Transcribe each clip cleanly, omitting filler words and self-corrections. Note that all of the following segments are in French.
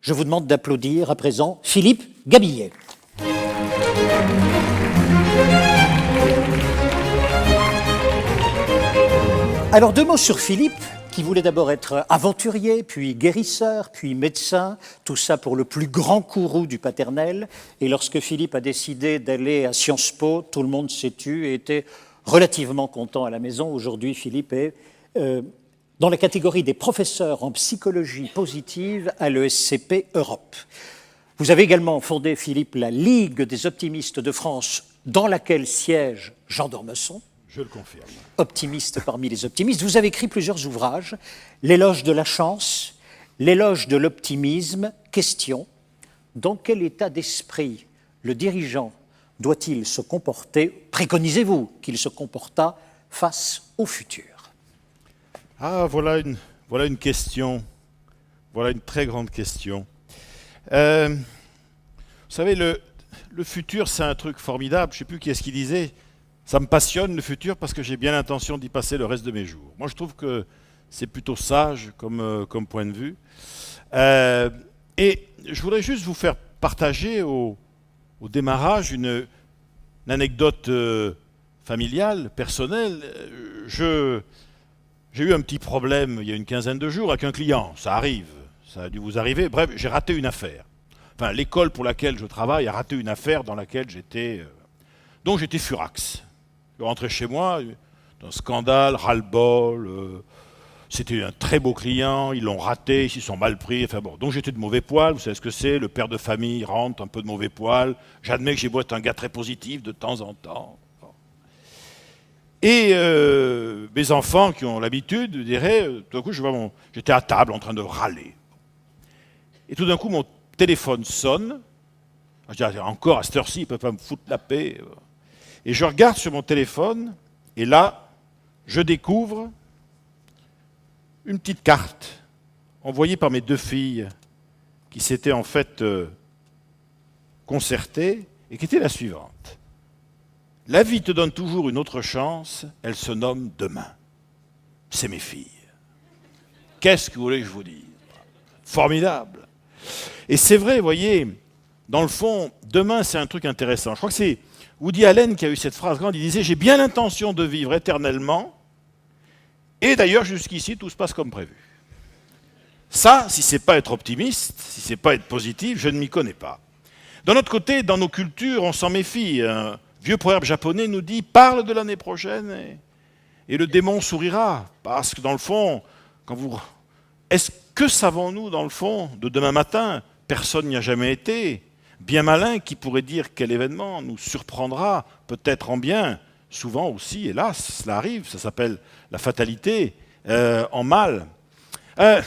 Je vous demande d'applaudir à présent Philippe Gabillet. Alors, deux mots sur Philippe, qui voulait d'abord être aventurier, puis guérisseur, puis médecin, tout ça pour le plus grand courroux du paternel. Et lorsque Philippe a décidé d'aller à Sciences Po, tout le monde s'est tu et était relativement content à la maison. Aujourd'hui, Philippe est dans la catégorie des professeurs en psychologie positive à l'ESCP Europe. Vous avez également fondé, Philippe, la Ligue des optimistes de France, dans laquelle siège Jean d'Ormesson. Je le confirme. Optimiste parmi les optimistes. Vous avez écrit plusieurs ouvrages, L'éloge de la chance, L'éloge de l'optimisme. Question, dans quel état d'esprit le dirigeant doit-il se comporter, préconisez-vous qu'il se comportât face au futur? Ah, voilà une question. Voilà une très grande question. Vous savez, le futur, c'est un truc formidable. Je ne sais plus qui est-ce qui disait. Ça me passionne le futur parce que j'ai bien l'intention d'y passer le reste de mes jours. Moi, je trouve que c'est plutôt sage comme point de vue. Et je voudrais juste vous faire partager au démarrage une anecdote familiale, personnelle. J'ai eu un petit problème il y a une quinzaine de jours avec un client. Ça arrive, ça a dû vous arriver. Bref, j'ai raté une affaire. Enfin, l'école pour laquelle je travaille a raté une affaire dans laquelle j'étais... Donc j'étais furax. Je suis rentré chez moi, un scandale, ras-le-bol. C'était un très beau client, ils l'ont raté, ils s'y sont mal pris. Enfin bon, donc j'étais de mauvais poil, vous savez ce que c'est, le père de famille rentre un peu de mauvais poil. J'admets que j'ai beau être un gars très positif de temps en temps. Et mes enfants qui ont l'habitude diraient, tout d'un coup, j'étais à table en train de râler. Et tout d'un coup, mon téléphone sonne. Je dis, encore à cette heure-ci, ils ne peuvent pas me foutre la paix. Et je regarde sur mon téléphone, et là, je découvre une petite carte envoyée par mes deux filles qui s'étaient en fait concertées et qui était la suivante. La vie te donne toujours une autre chance, elle se nomme demain. C'est mes filles. Qu'est-ce que vous voulez que je vous dise? Formidable. Et c'est vrai, vous voyez, dans le fond, demain c'est un truc intéressant. Je crois que c'est Woody Allen qui a eu cette phrase grande, il disait « J'ai bien l'intention de vivre éternellement, et d'ailleurs jusqu'ici tout se passe comme prévu. » Ça, si c'est pas être optimiste, si c'est pas être positif, je ne m'y connais pas. D'un autre côté, dans nos cultures, on s'en méfie. Un vieux proverbe japonais nous dit « Parle de l'année prochaine et le démon sourira. » Parce que dans le fond, est-ce que savons-nous dans le fond de demain matin? Personne n'y a jamais été. Bien malin qui pourrait dire quel événement nous surprendra, peut-être en bien, souvent aussi, hélas, cela arrive, ça s'appelle la fatalité, en mal. Il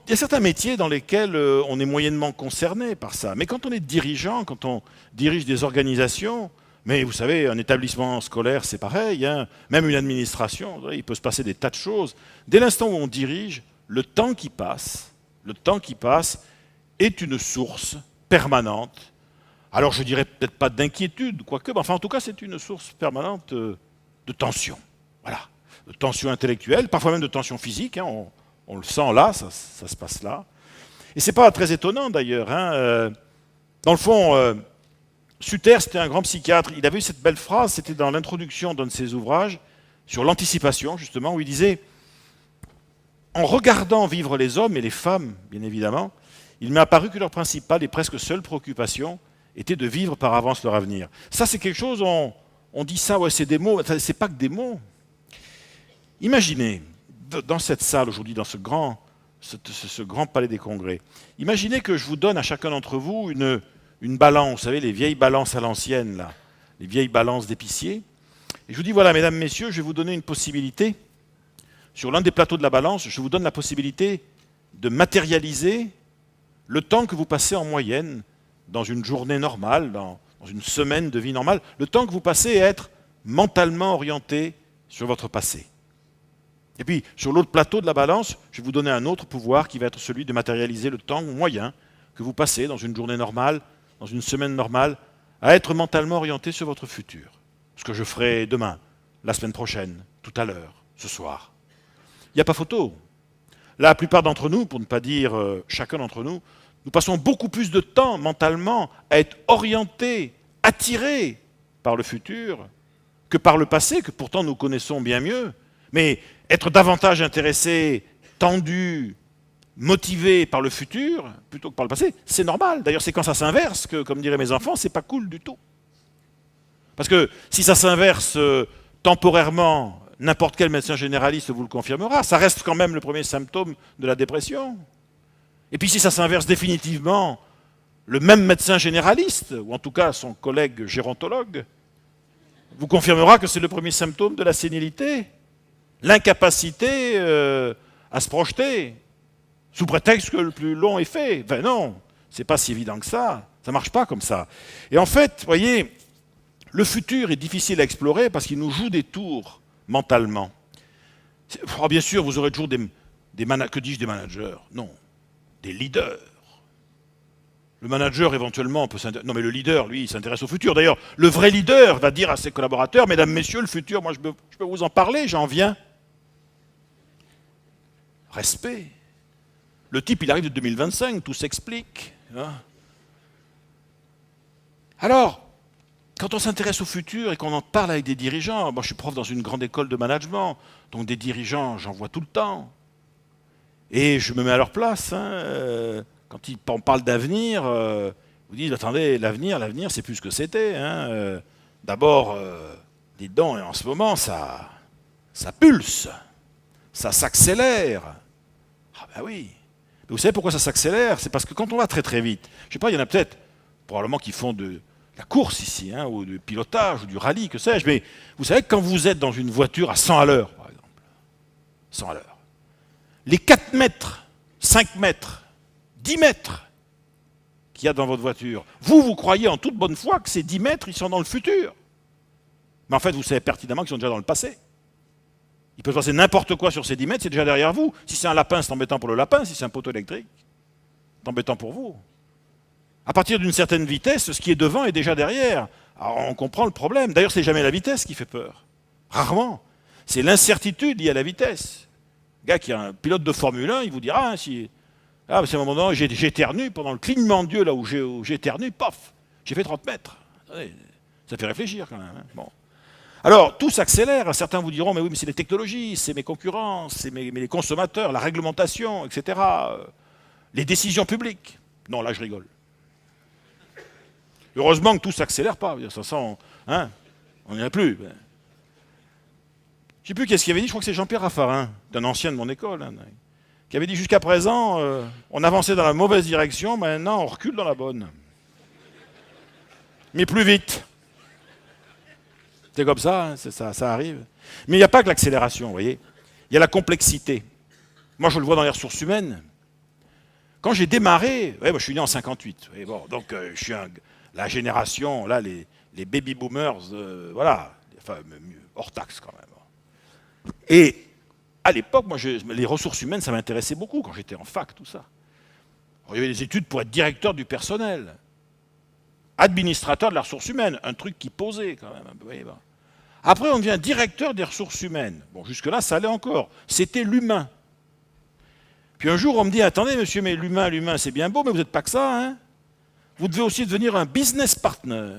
y a certains métiers dans lesquels on est moyennement concerné par ça, mais quand on est dirigeant, quand on dirige des organisations, mais vous savez, un établissement scolaire, c'est pareil, hein, même une administration, il peut se passer des tas de choses. Dès l'instant où on dirige, le temps qui passe est une source permanente. Alors je dirais peut-être pas d'inquiétude, quoique, mais enfin en tout cas c'est une source permanente de tension. Voilà, de tension intellectuelle, parfois même de tension physique, hein, on le sent là, ça se passe là. Et c'est pas très étonnant d'ailleurs. Hein, dans le fond, Suter, c'était un grand psychiatre, il avait eu cette belle phrase, c'était dans l'introduction d'un de ses ouvrages, sur l'anticipation justement, où il disait « En regardant vivre les hommes et les femmes, bien évidemment, il m'est apparu que leur principale et presque seule préoccupation était de vivre par avance leur avenir. » Ça, c'est quelque chose, on dit ça, ouais, c'est des mots, c'est pas que des mots. Imaginez, dans cette salle aujourd'hui, dans ce grand palais des congrès, imaginez que je vous donne à chacun d'entre vous une balance, vous savez, les vieilles balances à l'ancienne, là, les vieilles balances d'épicier. Et je vous dis, voilà, mesdames, messieurs, je vais vous donner une possibilité. Sur l'un des plateaux de la balance, je vous donne la possibilité de matérialiser le temps que vous passez en moyenne dans une journée normale, dans une semaine de vie normale, le temps que vous passez à être mentalement orienté sur votre passé. Et puis, sur l'autre plateau de la balance, je vais vous donner un autre pouvoir qui va être celui de matérialiser le temps moyen que vous passez dans une journée normale, dans une semaine normale, à être mentalement orienté sur votre futur. Ce que je ferai demain, la semaine prochaine, tout à l'heure, ce soir. Il n'y a pas photo. la plupart d'entre nous, pour ne pas dire chacun d'entre nous, nous passons beaucoup plus de temps mentalement à être orientés, attirés par le futur que par le passé, que pourtant nous connaissons bien mieux. Mais être davantage intéressé, tendu, motivé par le futur plutôt que par le passé, c'est normal. D'ailleurs, c'est quand ça s'inverse que, comme diraient mes enfants, c'est pas cool du tout. Parce que si ça s'inverse temporairement, n'importe quel médecin généraliste vous le confirmera, ça reste quand même le premier symptôme de la dépression. Et puis si ça s'inverse définitivement, le même médecin généraliste, ou en tout cas son collègue gérontologue, vous confirmera que c'est le premier symptôme de la sénilité, l'incapacité à se projeter, sous prétexte que le plus long est fait. Ben non, c'est pas si évident que ça marche pas comme ça. Et en fait, vous voyez, le futur est difficile à explorer parce qu'il nous joue des tours mentalement. Oh, bien sûr, vous aurez toujours que dis-je des managers? Non, des leaders. Le manager, éventuellement, peut s'intéresser. Non, mais le leader, lui, il s'intéresse au futur. D'ailleurs, le vrai leader va dire à ses collaborateurs, mesdames, messieurs, le futur, moi, je peux vous en parler, j'en viens. Respect. Le type, il arrive de 2025, tout s'explique. Hein. Alors, quand on s'intéresse au futur et qu'on en parle avec des dirigeants, moi je suis prof dans une grande école de management, donc des dirigeants, j'en vois tout le temps. Et je me mets à leur place. Hein, quand on parle d'avenir, vous dites, attendez, l'avenir, c'est plus ce que c'était. Hein, d'abord, dites donc, en ce moment, ça pulse, ça s'accélère. Ah ben oui. Mais vous savez pourquoi ça s'accélère? C'est parce que quand on va très très vite, je ne sais pas, il y en a peut-être, probablement qui font de la course ici, hein, ou du pilotage, ou du rallye, que sais-je, mais vous savez que quand vous êtes dans une voiture à 100 à l'heure, par exemple, 100 à l'heure, les 4 mètres, 5 mètres, 10 mètres qu'il y a dans votre voiture, vous croyez en toute bonne foi que ces 10 mètres, ils sont dans le futur. Mais en fait, vous savez pertinemment qu'ils sont déjà dans le passé. Il peut se passer n'importe quoi sur ces 10 mètres, c'est déjà derrière vous. Si c'est un lapin, c'est embêtant pour le lapin. Si c'est un poteau électrique, c'est embêtant pour vous. À partir d'une certaine vitesse, ce qui est devant est déjà derrière. Alors on comprend le problème. D'ailleurs, c'est jamais la vitesse qui fait peur. Rarement. C'est l'incertitude liée à la vitesse. Le gars qui est un pilote de Formule 1, il vous dira, c'est un moment donné, j'éternue, pendant le clignement de Dieu, là où j'éternue, paf, j'ai fait 30 mètres. Ça fait réfléchir quand même. Hein. Bon. Alors, tout s'accélère. Certains vous diront, mais oui, mais c'est les technologies, c'est mes concurrents, c'est les consommateurs, la réglementation, etc. Les décisions publiques. Non, là, je rigole. Heureusement que tout ne s'accélère pas. Ça sent, hein, on n'y a plus. Je ne sais plus qu'est-ce qu'il avait dit, je crois que c'est Jean-Pierre Raffarin, d'un ancien de mon école, hein, qui avait dit jusqu'à présent, on avançait dans la mauvaise direction, maintenant on recule dans la bonne. Mais plus vite. C'est comme ça, hein, ça arrive. Mais il n'y a pas que l'accélération, vous voyez. Il y a la complexité. Moi, je le vois dans les ressources humaines. Quand j'ai démarré, moi, je suis né en 58. Bon, donc, je suis la génération, là, les baby boomers, voilà, enfin, hors taxe quand même. Et à l'époque, moi, les ressources humaines, ça m'intéressait beaucoup quand j'étais en fac, tout ça. Alors, il y avait des études pour être directeur du personnel, administrateur de la ressource humaine, un truc qui posait quand même. Vous voyez, bon. Après, on devient directeur des ressources humaines. Bon, jusque-là, ça allait encore. C'était l'humain. Puis un jour, on me dit, attendez, monsieur, mais l'humain, c'est bien beau, mais vous n'êtes pas que ça, hein. Vous devez aussi devenir un business partner.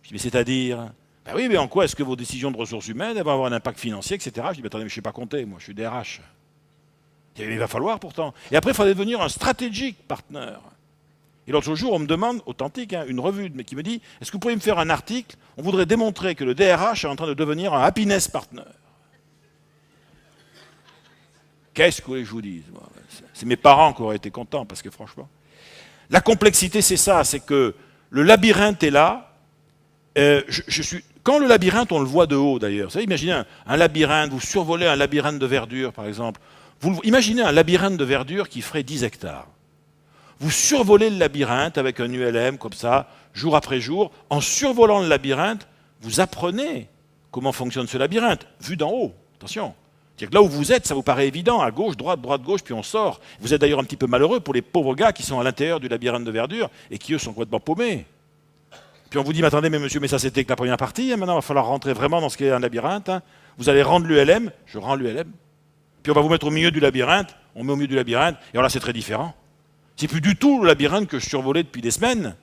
Je dis, mais c'est-à-dire? Ben oui, mais en quoi est-ce que vos décisions de ressources humaines vont avoir un impact financier, etc. Je dis, mais attendez, mais je ne sais pas compter, moi, je suis DRH. Il va falloir pourtant. Et après, il fallait devenir un strategic partner. Et l'autre jour, on me demande, authentique, hein, une revue, mais qui me dit, est-ce que vous pourriez me faire un article? On voudrait démontrer que le DRH est en train de devenir un happiness partner. Qu'est-ce que vous voulez que je vous dise? C'est mes parents qui auraient été contents, parce que franchement... La complexité, c'est ça, c'est que le labyrinthe est là. Quand le labyrinthe, on le voit de haut d'ailleurs. Vous savez, imaginez un labyrinthe, vous survolez un labyrinthe de verdure, par exemple. Imaginez un labyrinthe de verdure qui ferait 10 hectares. Vous survolez le labyrinthe avec un ULM comme ça, jour après jour. En survolant le labyrinthe, vous apprenez comment fonctionne ce labyrinthe, vu d'en haut. Attention. C'est-à-dire que là où vous êtes, ça vous paraît évident, à gauche, droite, gauche, puis on sort. Vous êtes d'ailleurs un petit peu malheureux pour les pauvres gars qui sont à l'intérieur du labyrinthe de verdure et qui, eux, sont complètement paumés. Puis on vous dit, mais attendez, mais monsieur, mais ça c'était que la première partie, hein, maintenant il va falloir rentrer vraiment dans ce qu'est un labyrinthe. Hein. Vous allez rendre l'ULM, je rends l'ULM. Puis on va vous mettre au milieu du labyrinthe, on met au milieu du labyrinthe, et alors là c'est très différent. C'est plus du tout le labyrinthe que je survolais depuis des semaines.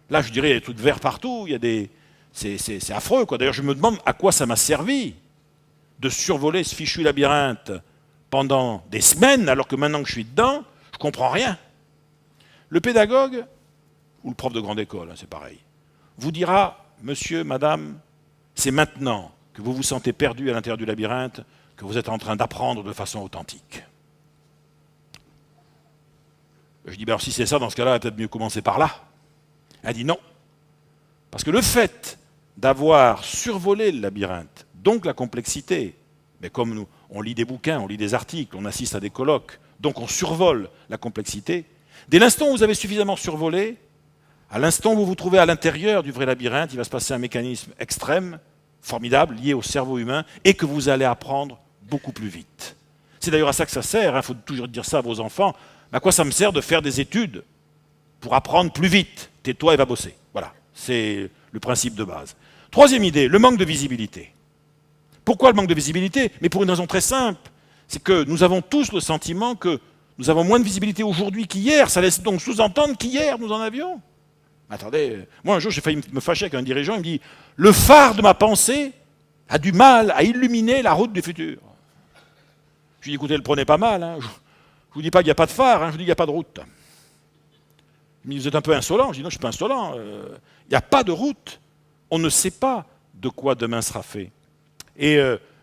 Là je dirais il y a des trucs verts partout, il y a des... c'est affreux quoi. D'ailleurs je me demande à quoi ça m'a servi de survoler ce fichu labyrinthe pendant des semaines, alors que maintenant que je suis dedans, je ne comprends rien. Le pédagogue, ou le prof de grande école, hein, c'est pareil, vous dira, monsieur, madame, c'est maintenant que vous vous sentez perdu à l'intérieur du labyrinthe, que vous êtes en train d'apprendre de façon authentique. Je dis, ben alors si c'est ça, dans ce cas-là, il va peut-être mieux commencer par là. Elle dit non. Parce que le fait d'avoir survolé le labyrinthe, donc la complexité, mais comme nous, on lit des bouquins, on lit des articles, on assiste à des colloques, donc on survole la complexité, dès l'instant où vous avez suffisamment survolé, à l'instant où vous vous trouvez à l'intérieur du vrai labyrinthe, il va se passer un mécanisme extrême, formidable, lié au cerveau humain, et que vous allez apprendre beaucoup plus vite. C'est d'ailleurs à ça que ça sert, il faut toujours dire ça à vos enfants. À quoi ça me sert de faire des études pour apprendre plus vite? Tais-toi et va bosser. Voilà, c'est le principe de base. Troisième idée, le manque de visibilité. Pourquoi le manque de visibilité? Mais pour une raison très simple, c'est que nous avons tous le sentiment que nous avons moins de visibilité aujourd'hui qu'hier. Ça laisse donc sous-entendre qu'hier nous en avions. Attendez, moi un jour j'ai failli me fâcher avec un dirigeant, il me dit « Le phare de ma pensée a du mal à illuminer la route du futur. » Je lui dis « Écoutez, le prenez pas mal, hein. Je ne vous dis pas qu'il n'y a pas de phare, hein. Je vous dis qu'il n'y a pas de route. » Il me dit « Vous êtes un peu insolent. » Je dis « Non, je ne suis pas insolent. Il n'y a pas de route. On ne sait pas de quoi demain sera fait. » Et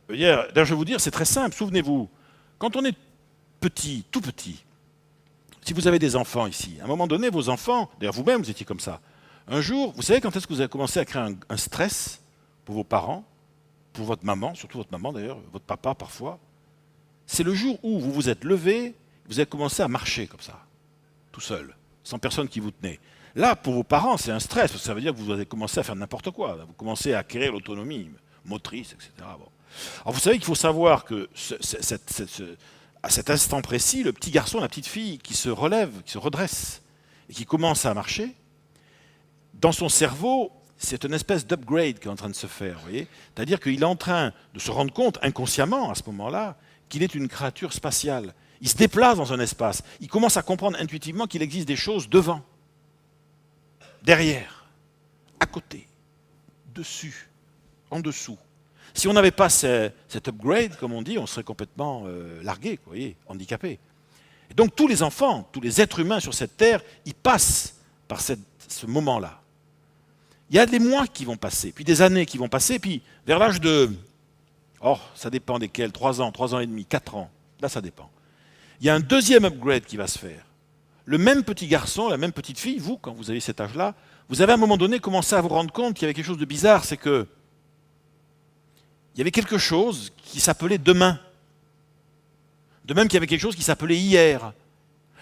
d'ailleurs, je vais vous dire, c'est très simple. Souvenez-vous, quand on est petit, tout petit, si vous avez des enfants ici, à un moment donné, vos enfants, d'ailleurs vous-même vous étiez comme ça, un jour, vous savez quand est-ce que vous avez commencé à créer un stress pour vos parents, pour votre maman, surtout votre maman d'ailleurs, votre papa parfois, c'est le jour où vous vous êtes levé, vous avez commencé à marcher comme ça, tout seul, sans personne qui vous tenait. Là, pour vos parents, c'est un stress, parce que ça veut dire que vous avez commencé à faire n'importe quoi, vous commencez à acquérir l'autonomie motrice, etc. Bon. Alors vous savez qu'il faut savoir que à cet instant précis, le petit garçon, la petite fille qui se relève, qui se redresse et qui commence à marcher, dans son cerveau, c'est une espèce d'upgrade qui est en train de se faire. C'est-à-dire qu'il est en train de se rendre compte, inconsciemment à ce moment-là, qu'il est une créature spatiale. Il se déplace dans un espace. Il commence à comprendre intuitivement qu'il existe des choses devant, derrière, à côté, dessus, en dessous. Si on n'avait pas cet upgrade, comme on dit, on serait complètement largué, vous voyez, handicapé. Et donc tous les enfants, tous les êtres humains sur cette terre, ils passent par ce moment-là. Il y a des mois qui vont passer, puis des années qui vont passer, puis vers l'âge de, ça dépend desquels, 3 ans, 3 ans et demi, 4 ans, là ça dépend. Il y a un deuxième upgrade qui va se faire. Le même petit garçon, la même petite fille, vous, quand vous avez cet âge-là, vous avez à un moment donné commencé à vous rendre compte qu'il y avait quelque chose de bizarre, c'est que il y avait quelque chose qui s'appelait demain. De même qu'il y avait quelque chose qui s'appelait hier.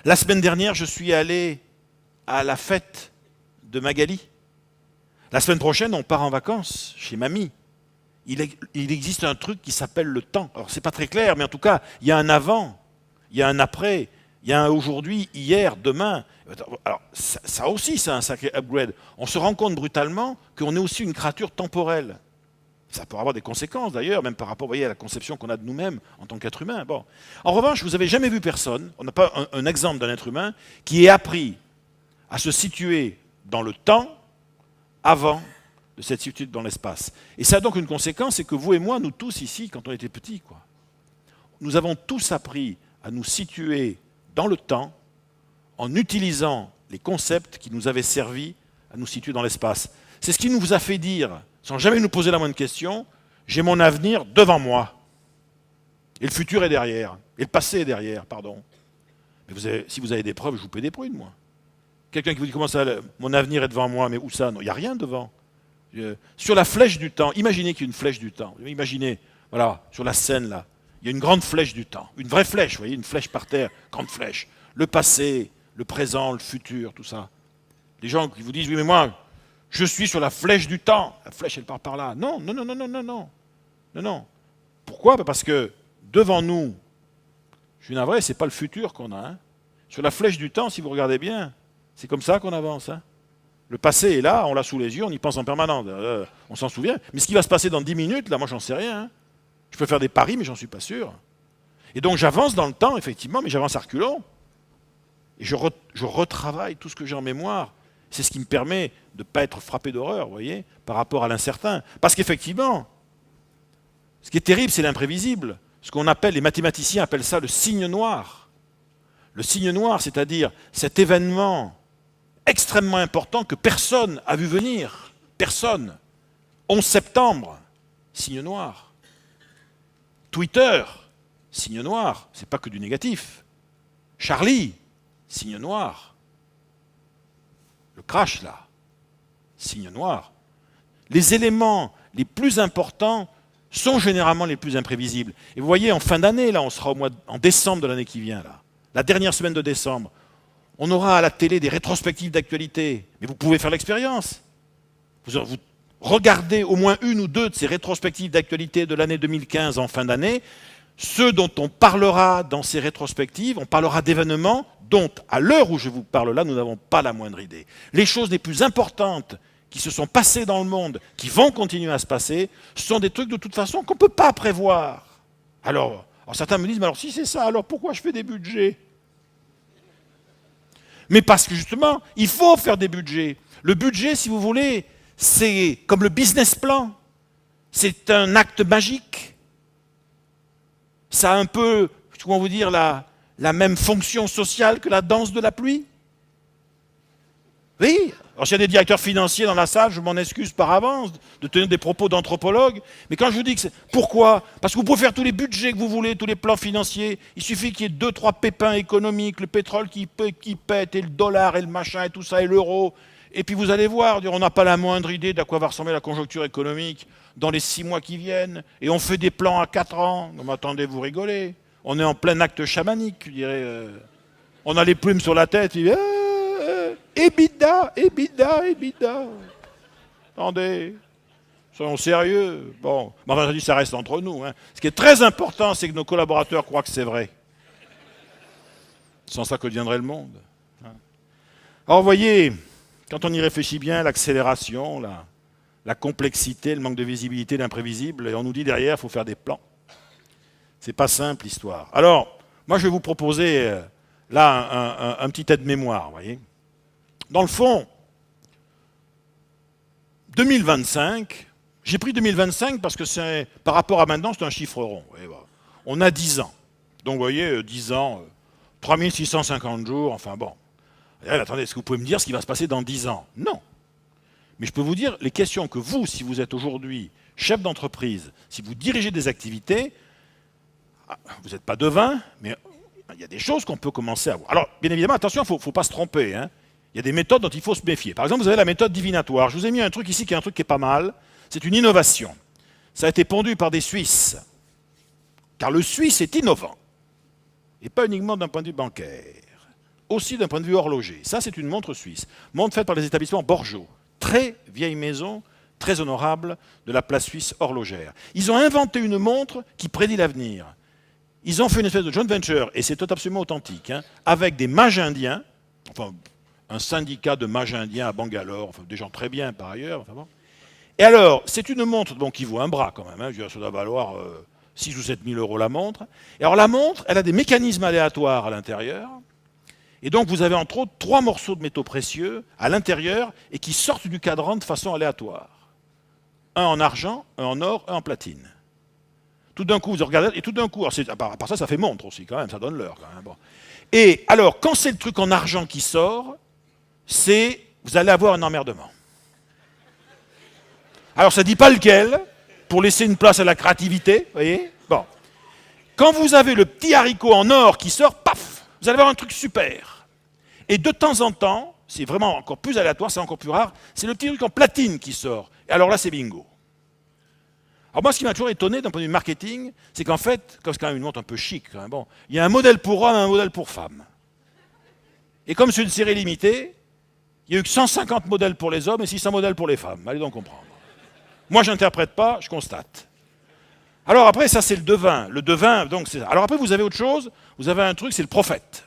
La semaine dernière, je suis allé à la fête de Magali. La semaine prochaine, on part en vacances chez mamie. Il existe un truc qui s'appelle le temps. Alors, c'est pas très clair, mais en tout cas, il y a un avant, il y a un après, il y a un aujourd'hui, hier, demain. Alors, ça aussi, c'est un sacré upgrade. On se rend compte brutalement qu'on est aussi une créature temporelle. Ça peut avoir des conséquences d'ailleurs, même par rapport à la conception qu'on a de nous-mêmes en tant qu'être humain. Bon. En revanche, vous n'avez jamais vu personne, on n'a pas un exemple d'un être humain qui ait appris à se situer dans le temps avant de s'être situé dans l'espace. Et ça a donc une conséquence, c'est que vous et moi, nous tous ici, quand on était petits, nous avons tous appris à nous situer dans le temps en utilisant les concepts qui nous avaient servi à nous situer dans l'espace. C'est ce qui nous a fait dire, sans jamais nous poser la moindre question, j'ai mon avenir devant moi. Et le futur est derrière. Et le passé est derrière, pardon. Mais si vous avez des preuves, je vous paie des prunes, moi. Quelqu'un qui vous dit comment ça, mon avenir est devant moi, mais où ça? Non, il n'y a rien devant. Sur la flèche du temps, imaginez qu'il y a une flèche du temps. Imaginez, voilà, sur la scène là, il y a une grande flèche du temps. Une vraie flèche, vous voyez, une flèche par terre, grande flèche. Le passé, le présent, le futur, tout ça. Les gens qui vous disent, oui, mais moi, je suis sur la flèche du temps. La flèche, elle part par là. Non, non, non, non, non, non, non. Non, non. Pourquoi? Parce que devant nous, je suis navré, c'est pas le futur qu'on a. Hein. Sur la flèche du temps, si vous regardez bien, c'est comme ça qu'on avance. Hein. Le passé est là, on l'a sous les yeux, on y pense en permanence. On s'en souvient. Mais ce qui va se passer dans 10 minutes, là, moi, j'en sais rien. Hein. Je peux faire des paris, mais j'en suis pas sûr. Et donc j'avance dans le temps, effectivement, mais j'avance à reculons. Et je retravaille tout ce que j'ai en mémoire. C'est ce qui me permet de ne pas être frappé d'horreur, vous voyez, par rapport à l'incertain. Parce qu'effectivement, ce qui est terrible, c'est l'imprévisible. Ce qu'on appelle, les mathématiciens appellent ça le signe noir. Le signe noir, c'est-à-dire cet événement extrêmement important que personne n'a vu venir. Personne. 11 septembre, signe noir. Twitter, signe noir. C'est pas que du négatif. Charlie, signe noir. Le crash, là, signe noir. Les éléments les plus importants sont généralement les plus imprévisibles. Et vous voyez, en fin d'année, là, on sera en décembre de l'année qui vient, là, la dernière semaine de décembre, on aura à la télé des rétrospectives d'actualité. Mais vous pouvez faire l'expérience. Vous regardez au moins une ou deux de ces rétrospectives d'actualité de l'année 2015 en fin d'année. Ceux dont on parlera dans ces rétrospectives, on parlera d'événements dont, à l'heure où je vous parle là, nous n'avons pas la moindre idée. Les choses les plus importantes qui se sont passées dans le monde, qui vont continuer à se passer, sont des trucs de toute façon qu'on ne peut pas prévoir. Alors certains me disent, mais alors si c'est ça, alors pourquoi je fais des budgets? Mais parce que justement, il faut faire des budgets. Le budget, si vous voulez, c'est comme le business plan. C'est un acte magique. Ça a un peu, comment vous dire, la même fonction sociale que la danse de la pluie. Oui, alors s'il y a des directeurs financiers dans la salle, je m'en excuse par avance de tenir des propos d'anthropologue, mais quand je vous dis que c'est... Pourquoi? Parce que vous pouvez faire tous les budgets que vous voulez, tous les plans financiers, il suffit qu'il y ait 2-3 pépins économiques, le pétrole qui pète, et le dollar, et le machin, et tout ça, et l'euro, et puis vous allez voir, on n'a pas la moindre idée d'à quoi va ressembler la conjoncture économique dans les 6 mois qui viennent, et on fait des plans à 4 ans, non mais attendez, vous rigolez, on est en plein acte chamanique, je dirais, on a les plumes sur la tête, et... EBITDA, EBITDA, EBITDA. Attendez, soyons sérieux. Bon, mais enfin, je dis ça reste entre nous. Hein. Ce qui est très important, c'est que nos collaborateurs croient que c'est vrai. Sans ça, que deviendrait le monde. Hein. Alors, vous voyez, quand on y réfléchit bien, l'accélération, la complexité, le manque de visibilité, l'imprévisible, et on nous dit derrière, il faut faire des plans. C'est pas simple, l'histoire. Alors, moi, je vais vous proposer, là, un petit aide-mémoire, vous voyez. Dans le fond, 2025, j'ai pris 2025 parce que c'est, par rapport à maintenant, c'est un chiffre rond. On a 10 ans. Donc vous voyez, 10 ans, 3650 jours, enfin bon. Attendez, est-ce que vous pouvez me dire ce qui va se passer dans 10 ans? Non. Mais je peux vous dire les questions que vous, si vous êtes aujourd'hui chef d'entreprise, si vous dirigez des activités, vous n'êtes pas devin, mais il y a des choses qu'on peut commencer à voir. Alors, bien évidemment, attention, il ne faut pas se tromper, hein. Il y a des méthodes dont il faut se méfier. Par exemple, vous avez la méthode divinatoire. Je vous ai mis un truc ici qui est un truc qui est pas mal. C'est une innovation. Ça a été pondu par des Suisses. Car le Suisse est innovant. Et pas uniquement d'un point de vue bancaire. Aussi d'un point de vue horloger. Ça, c'est une montre suisse. Montre faite par les établissements Borgeot. Très vieille maison, très honorable de la place suisse horlogère. Ils ont inventé une montre qui prédit l'avenir. Ils ont fait une espèce de joint venture, et c'est absolument authentique, hein, avec des mages indiens, enfin... un syndicat de mages indiens à Bangalore, enfin, des gens très bien par ailleurs. Enfin bon. Et alors, c'est une montre qui vaut un bras quand même, hein, je veux dire, ça doit valoir 6 ou 7 000 euros la montre. Et alors la montre, elle a des mécanismes aléatoires à l'intérieur, et donc vous avez entre autres 3 morceaux de métaux précieux à l'intérieur et qui sortent du cadran de façon aléatoire. Un en argent, un en or, un en platine. Tout d'un coup, vous regardez, et tout d'un coup, à part ça, ça fait montre aussi quand même, ça donne l'heure quand même. Bon. Et alors, quand c'est le truc en argent qui sort, vous allez avoir un emmerdement. Alors, ça ne dit pas lequel, pour laisser une place à la créativité, vous voyez. Bon. Quand vous avez le petit haricot en or qui sort, paf, vous allez avoir un truc super. Et de temps en temps, c'est vraiment encore plus aléatoire, c'est encore plus rare, c'est le petit truc en platine qui sort. Et alors là, c'est bingo. Alors moi, ce qui m'a toujours étonné d'un point de vue marketing, c'est qu'en fait, comme c'est quand même une montre un peu chic, hein, bon, il y a un modèle pour homme et un modèle pour femme. Et comme c'est une série limitée, il n'y a eu que 150 modèles pour les hommes et 600 modèles pour les femmes. Allez donc comprendre. Moi, je n'interprète pas, je constate. Alors après, ça c'est le devin. Le devin, donc c'est ça. Alors après, vous avez autre chose. Vous avez un truc, c'est le prophète.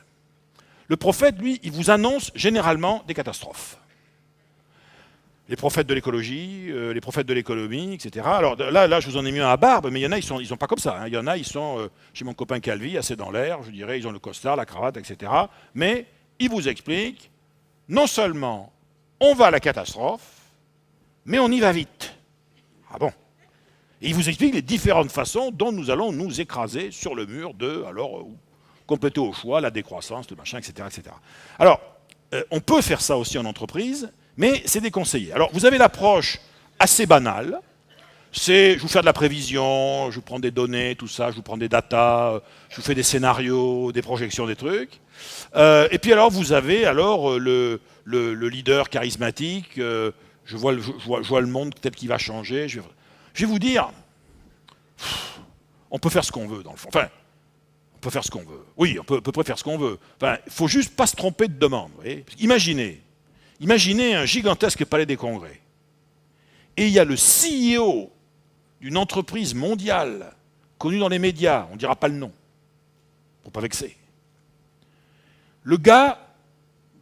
Le prophète, lui, il vous annonce généralement des catastrophes. les prophètes de l'écologie, les prophètes de l'économie, etc. Alors là, je vous en ai mis un à barbe, mais il y en a, ils sont pas comme ça. Hein. Il y en a, ils sont, chez mon copain Calvi, assez dans l'air, je dirais, ils ont le costard, la cravate, etc. Mais ils vous expliquent, non seulement on va à la catastrophe, mais on y va vite. Ah bon? Et ils vous expliquent les différentes façons dont nous allons nous écraser sur le mur de, alors, compléter au choix la décroissance, le machin, etc. etc. Alors, on peut faire ça aussi en entreprise, mais c'est déconseillé. Alors, vous avez l'approche assez banale, c'est je vous fais de la prévision, je vous prends des données, tout ça, je vous prends des datas, je vous fais des scénarios, des projections, des trucs. Et puis alors, vous avez alors le leader charismatique, je vois le monde tel qu'il va changer. Je vais vous dire, on peut faire ce qu'on veut dans le fond. Enfin, on peut faire ce qu'on veut. Oui, on peut à peu près faire ce qu'on veut. Enfin, il faut juste pas se tromper de demande. Vous voyez. Imaginez un gigantesque palais des congrès. Et il y a le CEO d'une entreprise mondiale, connue dans les médias, on ne dira pas le nom, pour pas vexer. Le gars,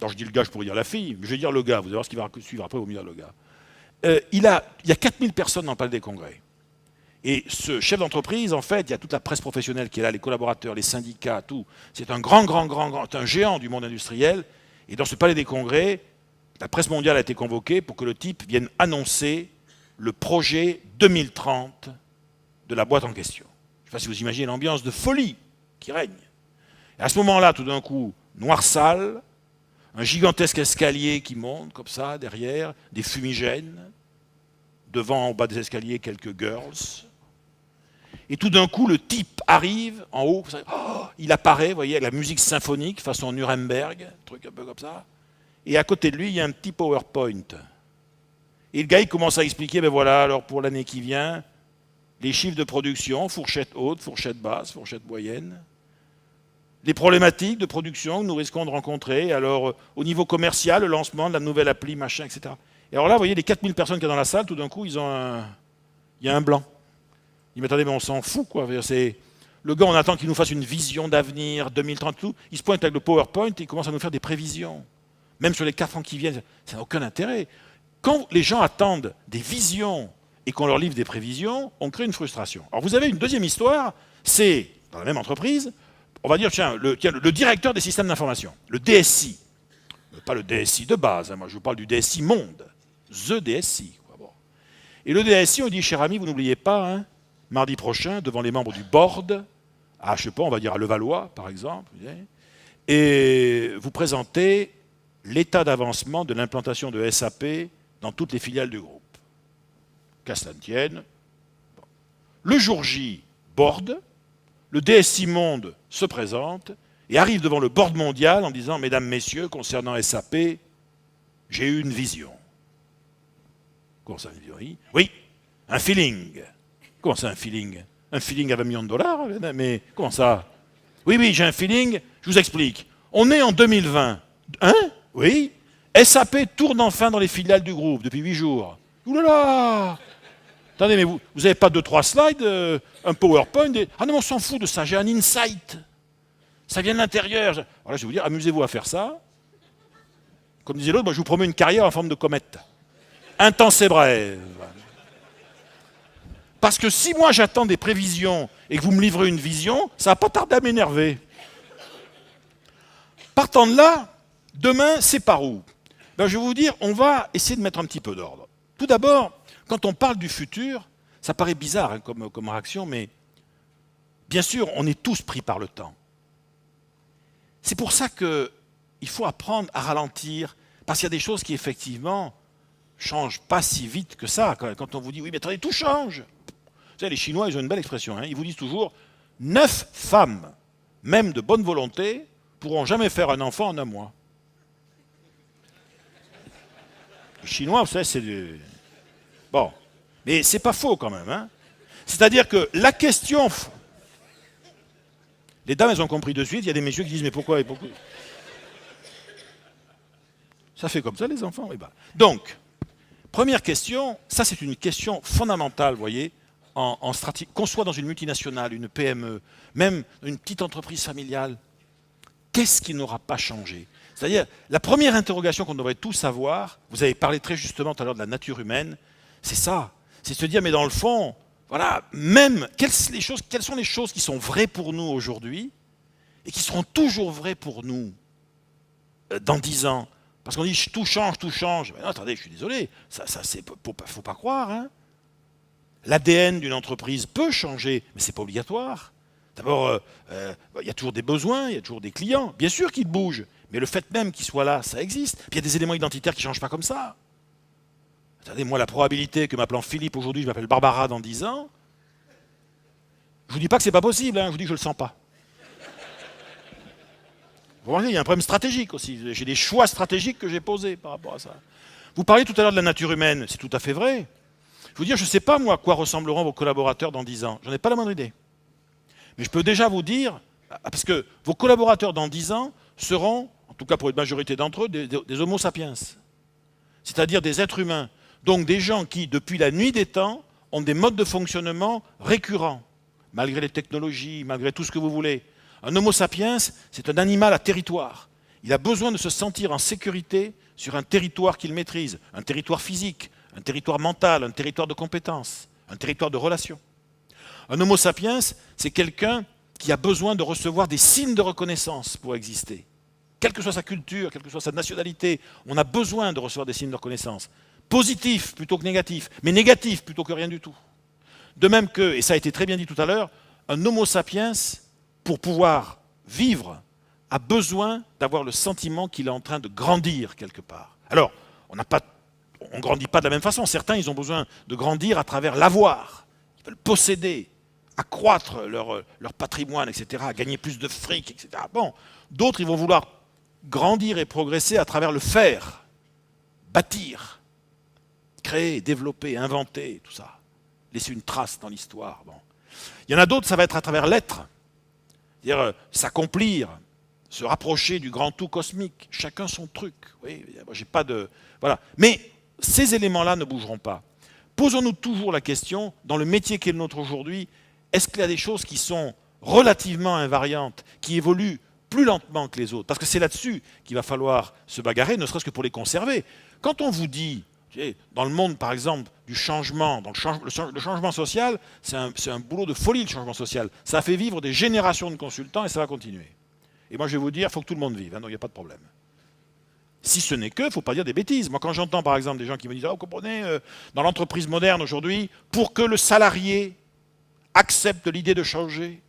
alors je dis le gars, je pourrais dire la fille, mais je vais dire le gars, vous allez voir ce qui va suivre après, vous me dire le gars. Il y a 4000 personnes dans le palais des congrès. Et ce chef d'entreprise, en fait, il y a toute la presse professionnelle qui est là, les collaborateurs, les syndicats, tout. C'est un un géant du monde industriel. Et dans ce palais des congrès, la presse mondiale a été convoquée pour que le type vienne annoncer le projet 2030 de la boîte en question. Je ne sais pas si vous imaginez l'ambiance de folie qui règne. Et à ce moment-là, tout d'un coup, noir sale, un gigantesque escalier qui monte comme ça, derrière, des fumigènes, devant, en bas des escaliers, quelques girls. Et tout d'un coup, le type arrive en haut, il apparaît, vous voyez, avec la musique symphonique, façon Nuremberg, un truc un peu comme ça. Et à côté de lui, il y a un petit PowerPoint. Et le gars, il commence à expliquer, ben voilà, alors pour l'année qui vient, les chiffres de production, fourchette haute, fourchette basse, fourchette moyenne, les problématiques de production que nous risquons de rencontrer, alors au niveau commercial, le lancement de la nouvelle appli, machin, etc. Et alors là, vous voyez, les 4000 personnes qu'il y a dans la salle, tout d'un coup, il y a un blanc. Ils disent, mais attendez, mais on s'en fout, quoi. C'est le gars, on attend qu'il nous fasse une vision d'avenir, 2030, tout. Il se pointe avec le PowerPoint et il commence à nous faire des prévisions. Même sur les 4 ans qui viennent, ça n'a aucun intérêt. Quand les gens attendent des visions et qu'on leur livre des prévisions, on crée une frustration. Alors vous avez une deuxième histoire, c'est, dans la même entreprise, on va dire, tiens, le directeur des systèmes d'information, le DSI. Pas le DSI de base, hein, moi je vous parle du DSI monde. The DSI. Quoi, bon. Et le DSI, on dit, cher ami, vous n'oubliez pas, hein, mardi prochain, devant les membres du board, à, je sais pas, on va dire à Levallois, par exemple, et vous présentez l'état d'avancement de l'implantation de SAP dans toutes les filiales du groupe. Qu'à cela ne tienne. Bon. Le jour J, board, le DSI monde se présente et arrive devant le board mondial en disant, mesdames, messieurs, concernant SAP, j'ai eu une vision. Comment ça, une vision? Oui, un feeling. Comment ça, un feeling? Un feeling à 20 millions de dollars? Mais comment ça? Oui, j'ai un feeling, je vous explique. On est en 2020. Hein? Oui. SAP tourne enfin dans les filiales du groupe depuis 8 jours. Ouh là là! Attendez, mais vous n'avez pas 2-3 slides, un PowerPoint Ah non, on s'en fout de ça, j'ai un insight. Ça vient de l'intérieur. Alors là, je vais vous dire, amusez-vous à faire ça. Comme disait l'autre, moi, je vous promets une carrière en forme de comète. Intense et brève. Parce que si moi j'attends des prévisions et que vous me livrez une vision, ça va pas tarder à m'énerver. Partant de là, demain, c'est par où? Ben, je vais vous dire, on va essayer de mettre un petit peu d'ordre. Tout d'abord, quand on parle du futur, ça paraît bizarre hein, comme réaction, mais bien sûr, on est tous pris par le temps. C'est pour ça qu'il faut apprendre à ralentir, parce qu'il y a des choses qui, effectivement, changent pas si vite que ça. Quand on vous dit, oui, mais attendez, tout change. Vous savez, les Chinois, ils ont une belle expression. Hein, ils vous disent toujours, 9 femmes, même de bonne volonté, pourront jamais faire un enfant en un mois. Les Chinois, vous savez, c'est du... Bon, mais c'est pas faux quand même. Hein. C'est-à-dire que la question... Les dames, elles ont compris de suite. Il y a des messieurs qui disent, mais pourquoi et pourquoi? Ça fait comme ça, les enfants. Oui, bah. Donc, première question, ça c'est une question fondamentale, vous voyez, en stratégie. Qu'on soit dans une multinationale, une PME, même une petite entreprise familiale, qu'est-ce qui n'aura pas changé? C'est-à-dire, la première interrogation qu'on devrait tous avoir, vous avez parlé très justement tout à l'heure de la nature humaine, c'est ça. C'est se dire, mais dans le fond, voilà, même, quelles sont les choses qui sont vraies pour nous aujourd'hui et qui seront toujours vraies pour nous dans 10 ans? Parce qu'on dit, tout change. Mais non, attendez, je suis désolé, ça faut pas croire. Hein. L'ADN d'une entreprise peut changer, mais ce n'est pas obligatoire. D'abord, il y a toujours des besoins, il y a toujours des clients. Bien sûr qu'ils bougent, mais le fait même qu'ils soient là, ça existe. Puis il y a des éléments identitaires qui ne changent pas comme ça. Attendez, moi, la probabilité que m'appelant Philippe aujourd'hui, je m'appelle Barbara dans 10 ans, je ne vous dis pas que ce n'est pas possible, hein, je vous dis que je ne le sens pas. Vous voyez, il y a un problème stratégique aussi. J'ai des choix stratégiques que j'ai posés par rapport à ça. Vous parliez tout à l'heure de la nature humaine, c'est tout à fait vrai. Je veux dire, je ne sais pas, moi, à quoi ressembleront vos collaborateurs dans 10 ans. Je n'en ai pas la moindre idée. Mais je peux déjà vous dire, parce que vos collaborateurs dans 10 ans seront, en tout cas pour une majorité d'entre eux, des homo sapiens. C'est-à-dire des êtres humains. Donc des gens qui, depuis la nuit des temps, ont des modes de fonctionnement récurrents, malgré les technologies, malgré tout ce que vous voulez. Un homo sapiens, c'est un animal à territoire. Il a besoin de se sentir en sécurité sur un territoire qu'il maîtrise, un territoire physique, un territoire mental, un territoire de compétences, un territoire de relations. Un homo sapiens, c'est quelqu'un qui a besoin de recevoir des signes de reconnaissance pour exister. Quelle que soit sa culture, quelle que soit sa nationalité, on a besoin de recevoir des signes de reconnaissance. Positifs plutôt que négatifs, mais négatifs plutôt que rien du tout. De même que, et ça a été très bien dit tout à l'heure, un homo sapiens, pour pouvoir vivre, a besoin d'avoir le sentiment qu'il est en train de grandir quelque part. Alors, on ne grandit pas de la même façon. Certains, ils ont besoin de grandir à travers l'avoir. Ils veulent posséder, accroître leur patrimoine, etc., gagner plus de fric, etc. Bon, d'autres, ils vont vouloir grandir et progresser à travers le faire, bâtir, créer, développer, inventer, tout ça. Laisser une trace dans l'histoire. Bon. Il y en a d'autres, ça va être à travers l'être. C'est-à-dire s'accomplir, se rapprocher du grand tout cosmique. Chacun son truc. Oui, j'ai pas de... Voilà. Mais ces éléments-là ne bougeront pas. Posons-nous toujours la question, dans le métier qui est le nôtre aujourd'hui, est-ce qu'il y a des choses qui sont relativement invariantes, qui évoluent plus lentement que les autres? Parce que c'est là-dessus qu'il va falloir se bagarrer, ne serait-ce que pour les conserver. Quand on vous dit, dans le monde par exemple du changement, le changement social, c'est un boulot de folie le changement social. Ça a fait vivre des générations de consultants et ça va continuer. Et moi je vais vous dire, il faut que tout le monde vive, hein, donc il n'y a pas de problème. Si ce n'est que, il ne faut pas dire des bêtises. Moi, quand j'entends par exemple des gens qui me disent « Ah, vous comprenez, dans l'entreprise moderne aujourd'hui, pour que le salarié accepte l'idée de changer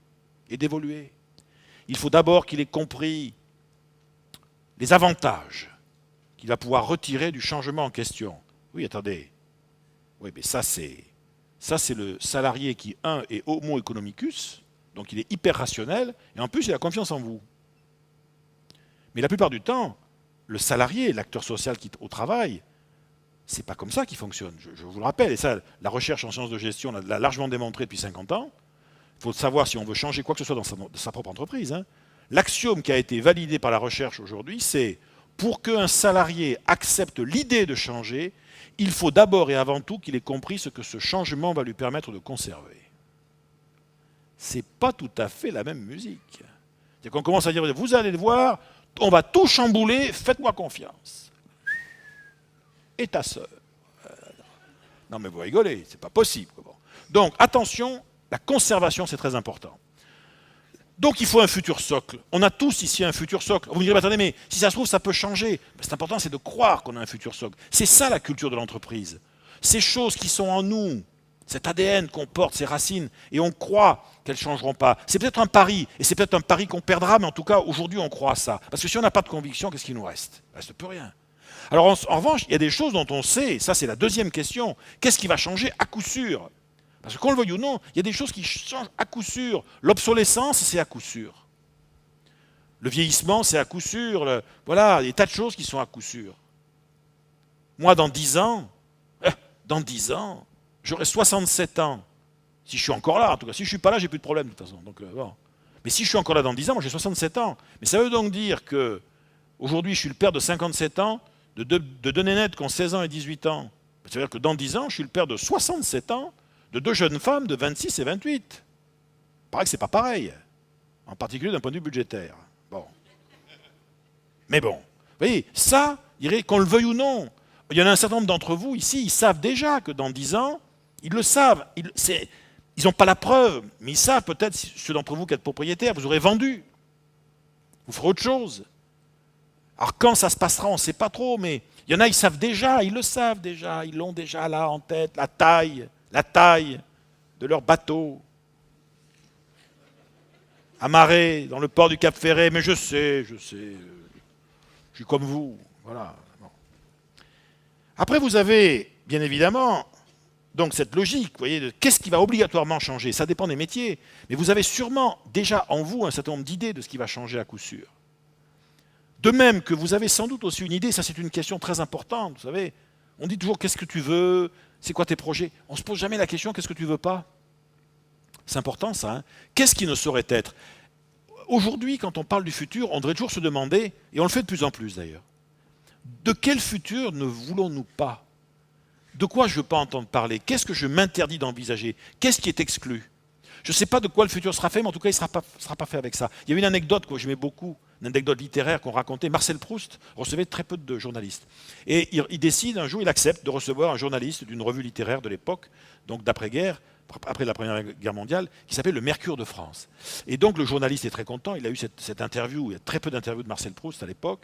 et d'évoluer, il faut d'abord qu'il ait compris les avantages qu'il va pouvoir retirer du changement en question. » Oui, attendez. Oui, mais ça c'est le salarié qui, est homo economicus, donc il est hyper rationnel, et en plus il a confiance en vous. Mais la plupart du temps, le salarié, l'acteur social qui est au travail, c'est pas comme ça qu'il fonctionne. Je vous le rappelle, et ça, la recherche en sciences de gestion l'a largement démontré depuis 50 ans. Il faut savoir si on veut changer quoi que ce soit dans sa propre entreprise. Hein. L'axiome qui a été validé par la recherche aujourd'hui, c'est pour qu'un salarié accepte l'idée de changer, il faut d'abord et avant tout qu'il ait compris ce que ce changement va lui permettre de conserver. C'est pas tout à fait la même musique. C'est qu'on commence à dire, vous allez le voir, on va tout chambouler, faites-moi confiance. Et ta sœur. Non mais vous rigolez, c'est pas possible. Donc attention, la conservation c'est très important. Donc il faut un futur socle. On a tous ici un futur socle. Vous me direz, bah, attendez, mais si ça se trouve, ça peut changer. Ben, c'est important, c'est de croire qu'on a un futur socle. C'est ça la culture de l'entreprise. Ces choses qui sont en nous, cet ADN qu'on porte, ces racines, et on croit qu'elles ne changeront pas. C'est peut-être un pari, et c'est peut-être un pari qu'on perdra, mais en tout cas, aujourd'hui, on croit à ça. Parce que si on n'a pas de conviction, qu'est-ce qu'il nous reste? Il ne reste plus rien. Alors en revanche, il y a des choses dont on sait, ça c'est la deuxième question, qu'est-ce qui va changer à coup sûr? Parce que qu'on le veuille ou non, il y a des choses qui changent à coup sûr. L'obsolescence, c'est à coup sûr. Le vieillissement, c'est à coup sûr. Voilà, il y a des tas de choses qui sont à coup sûr. Moi, dans 10 ans, j'aurai 67 ans. Si je suis encore là, en tout cas. Si je ne suis pas là, j'ai plus de problème, de toute façon. Donc, bon. Mais si je suis encore là dans 10 ans, moi j'ai 67 ans. Mais ça veut donc dire que aujourd'hui, je suis le père de 57 ans, de deux nénettes qui ont 16 ans et 18 ans. Ça veut dire que dans 10 ans, je suis le père de 67 ans, de deux jeunes femmes de 26 et 28. Il paraît que ce n'est pas pareil, en particulier d'un point de vue budgétaire. Bon. Mais bon, vous voyez, ça, je dirais, qu'on le veuille ou non, il y en a un certain nombre d'entre vous ici, ils savent déjà que dans 10 ans, ils le savent. Ils n'ont pas la preuve, mais ils savent peut-être, ceux d'entre vous qui êtes propriétaires, vous aurez vendu. Vous ferez autre chose. Alors quand ça se passera, on ne sait pas trop, mais il y en a, ils savent déjà, ils le savent déjà, ils l'ont déjà là en tête, la taille de leur bateau. Amarré dans le port du Cap Ferret, mais je sais, je suis comme vous. Voilà. Bon. Après, vous avez, bien évidemment, donc cette logique, vous voyez, de qu'est-ce qui va obligatoirement changer. Ça dépend des métiers, mais vous avez sûrement déjà en vous un certain nombre d'idées de ce qui va changer à coup sûr. De même que vous avez sans doute aussi une idée, ça c'est une question très importante, vous savez, on dit toujours qu'est-ce que tu veux, c'est quoi tes projets, on ne se pose jamais la question qu'est-ce que tu veux pas. C'est important ça, hein. Qu'est-ce qui ne saurait être? Aujourd'hui, quand on parle du futur, on devrait toujours se demander, et on le fait de plus en plus d'ailleurs, de quel futur ne voulons-nous pas? De quoi je ne veux pas entendre parler? Qu'est-ce que je m'interdis d'envisager? Qu'est-ce qui est exclu? Je ne sais pas de quoi le futur sera fait, mais en tout cas, il ne sera pas fait avec ça. Il y a une anecdote que j'aimais beaucoup, une anecdote littéraire qu'on racontait. Marcel Proust recevait très peu de journalistes. Et il décide, un jour, il accepte de recevoir un journaliste d'une revue littéraire de l'époque, donc d'après-guerre, après la Première Guerre mondiale, qui s'appelle Le Mercure de France. Et donc le journaliste est très content, il a eu cette interview, il y a très peu d'interviews de Marcel Proust à l'époque,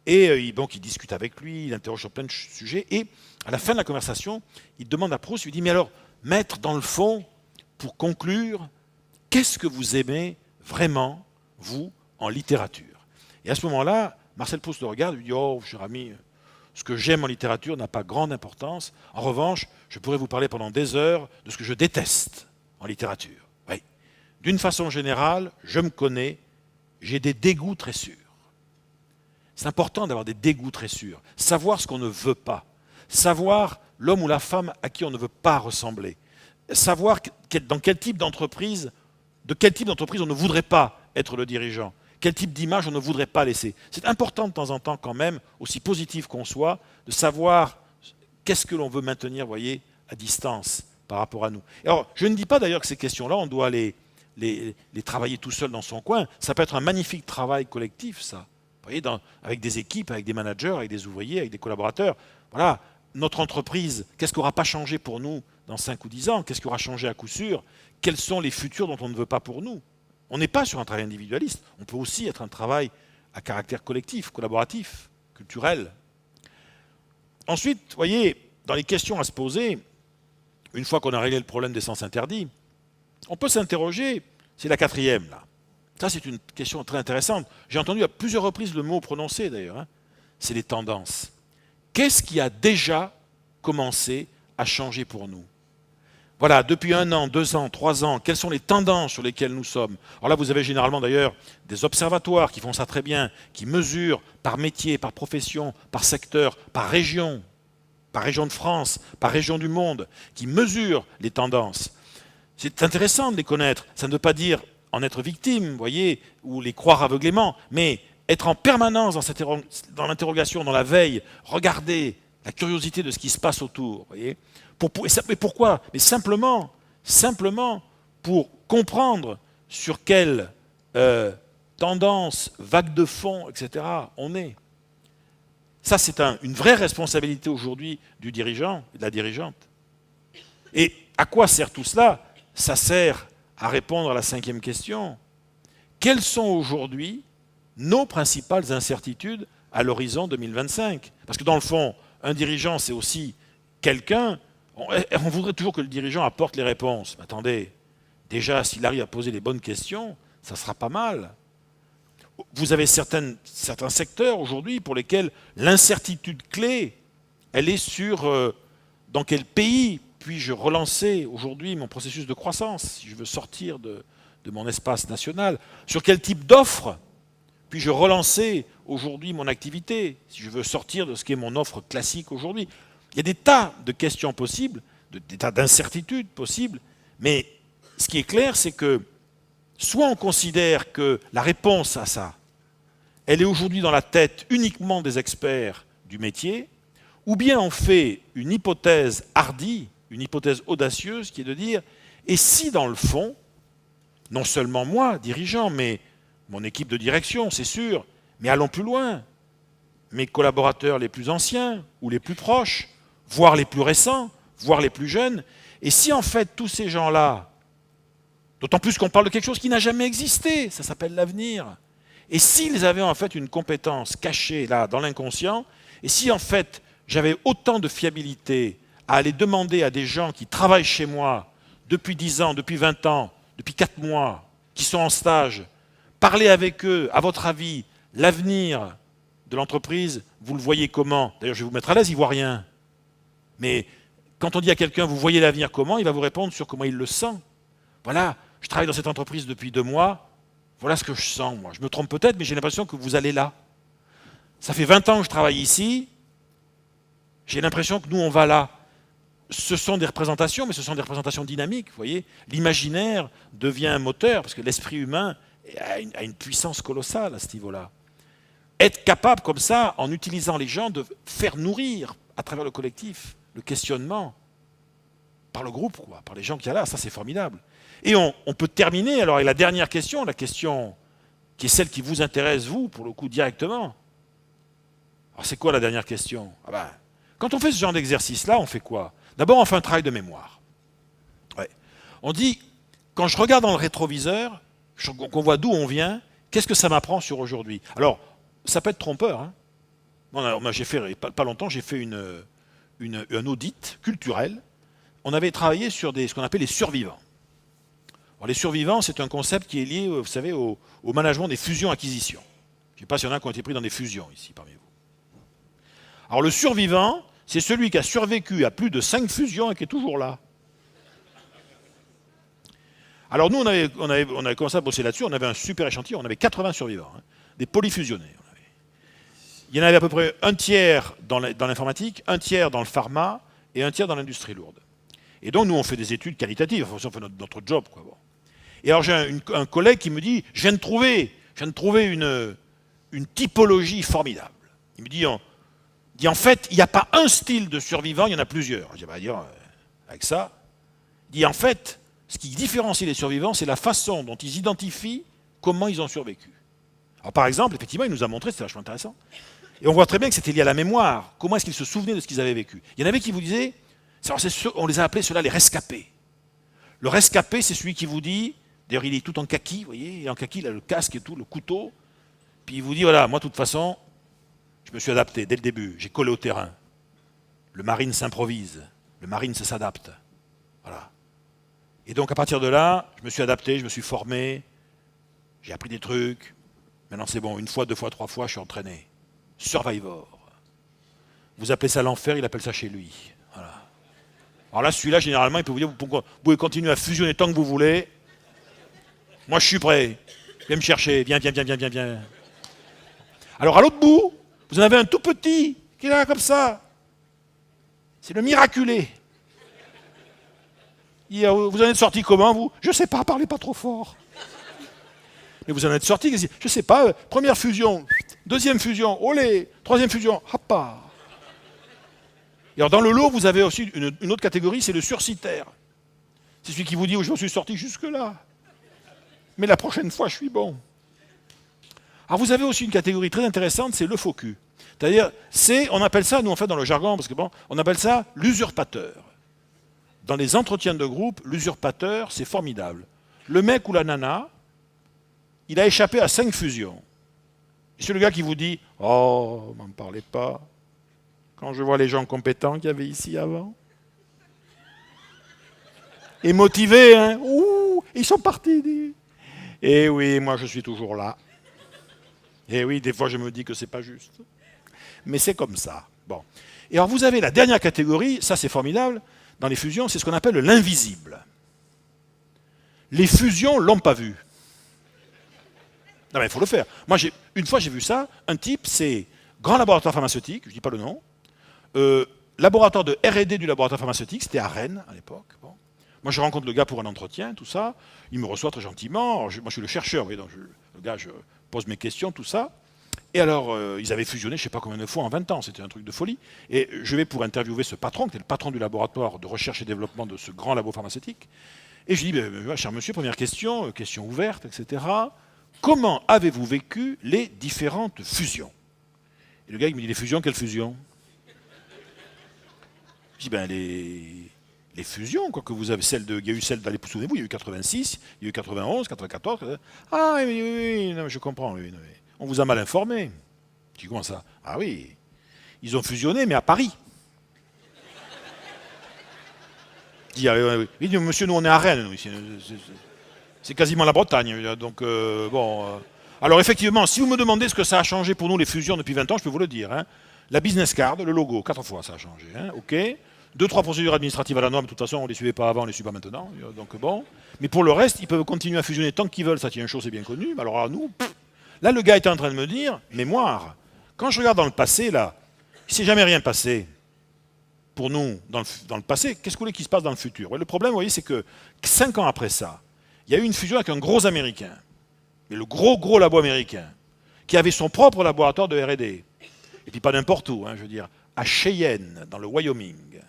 et donc il discute avec lui, il interroge sur plein de sujets, et à la fin de la conversation, il demande à Proust, il lui dit, mais alors, maître, dans le fond, pour conclure, qu'est-ce que vous aimez vraiment, vous, en littérature? Et à ce moment-là, Marcel Proust le regarde et lui dit, oh, cher ami, ce que j'aime en littérature n'a pas grande importance. En revanche, je pourrais vous parler pendant des heures de ce que je déteste en littérature. Oui. D'une façon générale, je me connais, j'ai des dégoûts très sûrs. C'est important d'avoir des dégoûts très sûrs. Savoir ce qu'on ne veut pas. Savoir l'homme ou la femme à qui on ne veut pas ressembler. Savoir dans quel type d'entreprise, de quel type d'entreprise on ne voudrait pas être le dirigeant. Quel type d'image on ne voudrait pas laisser. C'est important de temps en temps quand même, aussi positif qu'on soit, de savoir qu'est-ce que l'on veut maintenir, vous voyez, à distance par rapport à nous. Alors, je ne dis pas d'ailleurs que ces questions-là, on doit les travailler tout seul dans son coin. Ça peut être un magnifique travail collectif, ça. Vous voyez, avec des équipes, avec des managers, avec des ouvriers, avec des collaborateurs. Voilà, notre entreprise, qu'est-ce qui n'aura pas changé pour nous dans 5 ou 10 ans? Qu'est-ce qui aura changé à coup sûr? Quels sont les futurs dont on ne veut pas pour nous? On n'est pas sur un travail individualiste, on peut aussi être un travail à caractère collectif, collaboratif, culturel. Ensuite, vous voyez, dans les questions à se poser, une fois qu'on a réglé le problème des sens interdits, on peut s'interroger, c'est la quatrième là. Ça c'est une question très intéressante. J'ai entendu à plusieurs reprises le mot prononcé d'ailleurs, hein. C'est les tendances. Qu'est-ce qui a déjà commencé à changer pour nous? Voilà, depuis 1 an, 2 ans, 3 ans, quelles sont les tendances sur lesquelles nous sommes? Alors là, vous avez généralement d'ailleurs des observatoires qui font ça très bien, qui mesurent par métier, par profession, par secteur, par région de France, par région du monde, qui mesurent les tendances. C'est intéressant de les connaître. Ça ne veut pas dire en être victime, vous voyez, ou les croire aveuglément, mais être en permanence dans l'interrogation, dans la veille, regarder la curiosité de ce qui se passe autour, vous voyez. Mais pourquoi? Mais simplement pour comprendre sur quelle tendance, vague de fond, etc. on est. Ça, c'est une vraie responsabilité aujourd'hui du dirigeant et de la dirigeante. Et à quoi sert tout cela? Ça sert à répondre à la 5e question. Quelles sont aujourd'hui nos principales incertitudes à l'horizon 2025? Parce que dans le fond, un dirigeant, c'est aussi quelqu'un. On voudrait toujours que le dirigeant apporte les réponses. Mais attendez, déjà, s'il arrive à poser les bonnes questions, ça sera pas mal. Vous avez certains secteurs aujourd'hui pour lesquels l'incertitude clé, elle est sur dans quel pays puis-je relancer aujourd'hui mon processus de croissance, si je veux sortir de mon espace national. Sur quel type d'offre puis-je relancer aujourd'hui mon activité, si je veux sortir de ce qu'est mon offre classique aujourd'hui. Il y a des tas de questions possibles, des tas d'incertitudes possibles, mais ce qui est clair, c'est que soit on considère que la réponse à ça, elle est aujourd'hui dans la tête uniquement des experts du métier, ou bien on fait une hypothèse hardie, une hypothèse audacieuse, qui est de dire, et si dans le fond, non seulement moi, dirigeant, mais mon équipe de direction, c'est sûr, mais allons plus loin, mes collaborateurs les plus anciens ou les plus proches, voire les plus récents, voire les plus jeunes. Et si en fait tous ces gens-là, d'autant plus qu'on parle de quelque chose qui n'a jamais existé, ça s'appelle l'avenir, et s'ils avaient en fait une compétence cachée là dans l'inconscient, et si en fait j'avais autant de fiabilité à aller demander à des gens qui travaillent chez moi depuis 10 ans, depuis 20 ans, depuis 4 mois, qui sont en stage, parler avec eux, à votre avis, l'avenir de l'entreprise, vous le voyez comment? D'ailleurs, je vais vous mettre à l'aise, il ne voit rien. Mais quand on dit à quelqu'un, vous voyez l'avenir comment, il va vous répondre sur comment il le sent. Voilà, je travaille dans cette entreprise depuis 2 mois, voilà ce que je sens, moi. Je me trompe peut-être, mais j'ai l'impression que vous allez là. Ça fait 20 ans que je travaille ici, j'ai l'impression que nous, on va là. Ce sont des représentations, mais ce sont des représentations dynamiques, vous voyez. L'imaginaire devient un moteur, parce que l'esprit humain a une puissance colossale à ce niveau-là. Être capable, comme ça, en utilisant les gens, de faire nourrir, à travers le collectif, le questionnement, par le groupe, quoi, par les gens qui sont là, ça c'est formidable. Et on peut terminer alors avec la dernière question, la question qui est celle qui vous intéresse, vous, pour le coup, directement. Alors c'est quoi la dernière question? Quand on fait ce genre d'exercice-là, on fait quoi? D'abord, on fait un travail de mémoire. Ouais. On dit, quand je regarde dans le rétroviseur, qu'on voit d'où on vient, qu'est-ce que ça m'apprend sur aujourd'hui? Alors, ça peut être trompeur. Hein. Moi, j'ai fait, pas longtemps, j'ai fait un audit culturel. On avait travaillé sur ce qu'on appelle les survivants. Alors, les survivants, c'est un concept qui est lié, vous savez, au management des fusions-acquisitions. Je ne sais pas s'il y en a qui ont été pris dans des fusions ici parmi vous. Alors le survivant, c'est celui qui a survécu à plus de 5 fusions et qui est toujours là. Alors nous, on avait commencé à bosser là-dessus, on avait un super échantillon, on avait 80 survivants, hein, des polyfusionnés. Il y en avait à peu près un tiers dans l'informatique, un tiers dans le pharma et un tiers dans l'industrie lourde. Et donc nous, on fait des études qualitatives, on fait notre job, quoi. Bon. Et alors j'ai un collègue qui me dit, je viens de trouver une typologie formidable. Il me dit, en fait, il n'y a pas un style de survivant, il y en a plusieurs. Je dis, avec ça, il dit, en fait, ce qui différencie les survivants, c'est la façon dont ils identifient comment ils ont survécu. Alors par exemple, effectivement, il nous a montré, c'était vachement intéressant, et on voit très bien que c'était lié à la mémoire, comment est-ce qu'ils se souvenaient de ce qu'ils avaient vécu. Il y en avait qui vous disaient, on les a appelés ceux-là les rescapés. Le rescapé, c'est celui qui vous dit, d'ailleurs il est tout en kaki, vous voyez, et en kaki, il a le casque et tout, le couteau, puis il vous dit, voilà, moi de toute façon, je me suis adapté dès le début, j'ai collé au terrain. Le marine s'improvise, le marine s'adapte. Voilà. Et donc à partir de là, je me suis adapté, je me suis formé, j'ai appris des trucs. Maintenant c'est bon, 1 fois, 2 fois, 3 fois, je suis entraîné. Survivor. Vous appelez ça l'enfer, il appelle ça chez lui. Voilà. Alors là, celui-là, généralement, il peut vous dire, vous pouvez continuer à fusionner tant que vous voulez. Moi, je suis prêt. Viens me chercher, viens. Alors à l'autre bout, vous en avez un tout petit qui est là comme ça. C'est le miraculé. Vous en êtes sorti comment, vous? Je ne sais pas, parlez pas trop fort. Mais vous en êtes sorti, je ne sais pas, première fusion, deuxième fusion, olé, troisième fusion, hoppa. Et alors dans le lot, vous avez aussi une autre catégorie, c'est le sursitaire. C'est celui qui vous dit, je me suis sorti jusque-là. Mais la prochaine fois, je suis bon. Alors vous avez aussi une catégorie très intéressante, c'est le faux cul. C'est-à-dire, on appelle ça, nous en fait dans le jargon, parce que bon, on appelle ça l'usurpateur. Dans les entretiens de groupe, l'usurpateur, c'est formidable. Le mec ou la nana, il a échappé à 5 fusions. Et c'est le gars qui vous dit, oh, m'en parlez pas. Quand je vois les gens compétents qu'il y avait ici avant. Et motivés, hein. Ouh, ils sont partis. Et oui, moi je suis toujours là. Et oui, des fois je me dis que c'est pas juste. Mais c'est comme ça. Bon. Et alors vous avez la dernière catégorie, ça c'est formidable, dans les fusions, c'est ce qu'on appelle l'invisible. Les fusions l'ont pas vu. Non mais il faut le faire. Moi, une fois j'ai vu ça, un type, c'est grand laboratoire pharmaceutique, je ne dis pas le nom, laboratoire de R&D du laboratoire pharmaceutique, c'était à Rennes à l'époque. Bon. Moi je rencontre le gars pour un entretien, tout ça, il me reçoit très gentiment, moi je suis le chercheur, vous voyez, donc le gars, je pose mes questions, tout ça. Et alors, ils avaient fusionné, je ne sais pas combien de fois en 20 ans, c'était un truc de folie. Et je vais pour interviewer ce patron, qui était le patron du laboratoire de recherche et développement de ce grand labo pharmaceutique. Et je lui dis, cher monsieur, première question, question ouverte, etc. Comment avez-vous vécu les différentes fusions? Et le gars, il me dit, les fusions, quelles fusions? Je dis, ben les fusions, quoi, que vous avez, il y a eu celle d'aller, souvenez-vous, il y a eu 86, il y a eu 91, 94. Ah oui, oui, oui, non, je comprends, oui, non, on vous a mal informé. Je dis, comment ça? Ah oui, ils ont fusionné, mais à Paris. Je dis, ah, oui, oui, monsieur, nous on est à Rennes, nous, ici. C'est quasiment la Bretagne, donc bon. Alors effectivement, si vous me demandez ce que ça a changé pour nous les fusions depuis 20 ans, je peux vous le dire. Hein. La business card, le logo, 4 fois ça a changé, hein, ok. 2-3 procédures administratives à la norme, de toute façon on ne les suivait pas avant, on ne les suit pas maintenant, donc bon. Mais pour le reste, ils peuvent continuer à fusionner tant qu'ils veulent, ça tient chaud, c'est bien connu. Mais alors à nous, là le gars était en train de me dire, mémoire, quand je regarde dans le passé, là, il ne s'est jamais rien passé pour nous dans le passé, qu'est-ce que vous voulez qu'il se passe dans le futur? Le problème, vous voyez, c'est que 5 ans après ça, il y a eu une fusion avec un gros américain, mais le gros labo américain, qui avait son propre laboratoire de R&D. Et puis pas n'importe où, hein, je veux dire, à Cheyenne, dans le Wyoming.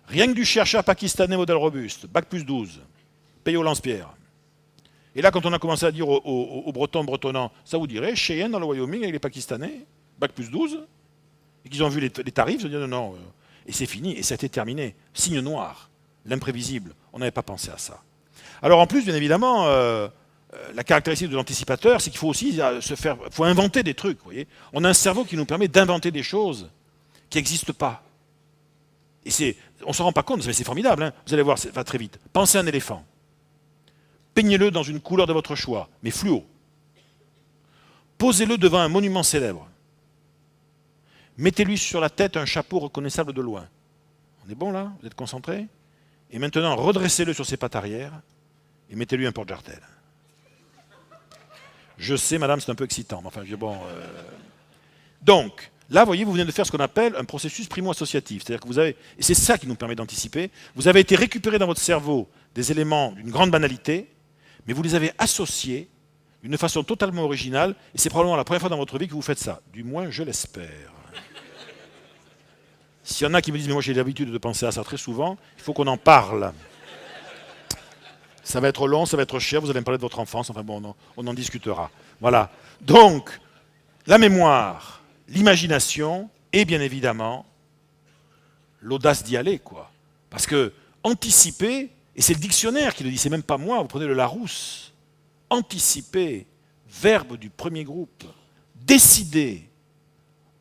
Rien que du chercheur pakistanais modèle robuste, bac plus 12, payé au lance-pierre. Et là, quand on a commencé à dire aux Bretons bretonnants, ça vous dirait, Cheyenne dans le Wyoming avec les Pakistanais, bac plus 12, et qu'ils ont vu les tarifs, ils ont dit non, non, et c'est fini, et ça a été terminé. Signe noir, l'imprévisible, on n'avait pas pensé à ça. Alors en plus, bien évidemment, la caractéristique de l'anticipateur, c'est qu'il faut aussi faut inventer des trucs. Vous voyez, on a un cerveau qui nous permet d'inventer des choses qui n'existent pas. Et on ne s'en rend pas compte, mais c'est formidable. Hein. Vous allez voir, ça va très vite. Pensez à un éléphant. Peignez-le dans une couleur de votre choix, mais fluo. Posez-le devant un monument célèbre. Mettez-lui sur la tête un chapeau reconnaissable de loin. On est bon là? Vous êtes concentrés? Et maintenant, redressez-le sur ses pattes arrière et mettez-lui un porte-jartel. Je sais, madame, c'est un peu excitant, mais enfin, bon. Donc, là, vous voyez, vous venez de faire ce qu'on appelle un processus primo-associatif. C'est-à-dire que vous avez, et c'est ça qui nous permet d'anticiper, vous avez été récupérer dans votre cerveau des éléments d'une grande banalité, mais vous les avez associés d'une façon totalement originale, et c'est probablement la première fois dans votre vie que vous faites ça. Du moins, je l'espère. S'il y en a qui me disent, mais moi j'ai l'habitude de penser à ça très souvent, il faut qu'on en parle. Ça va être long, ça va être cher, vous allez me parler de votre enfance, enfin bon, on en discutera. Voilà. Donc, la mémoire, l'imagination et bien évidemment l'audace d'y aller, quoi. Parce que anticiper, et c'est le dictionnaire qui le dit, c'est même pas moi, vous prenez le Larousse. Anticiper, verbe du premier groupe, décider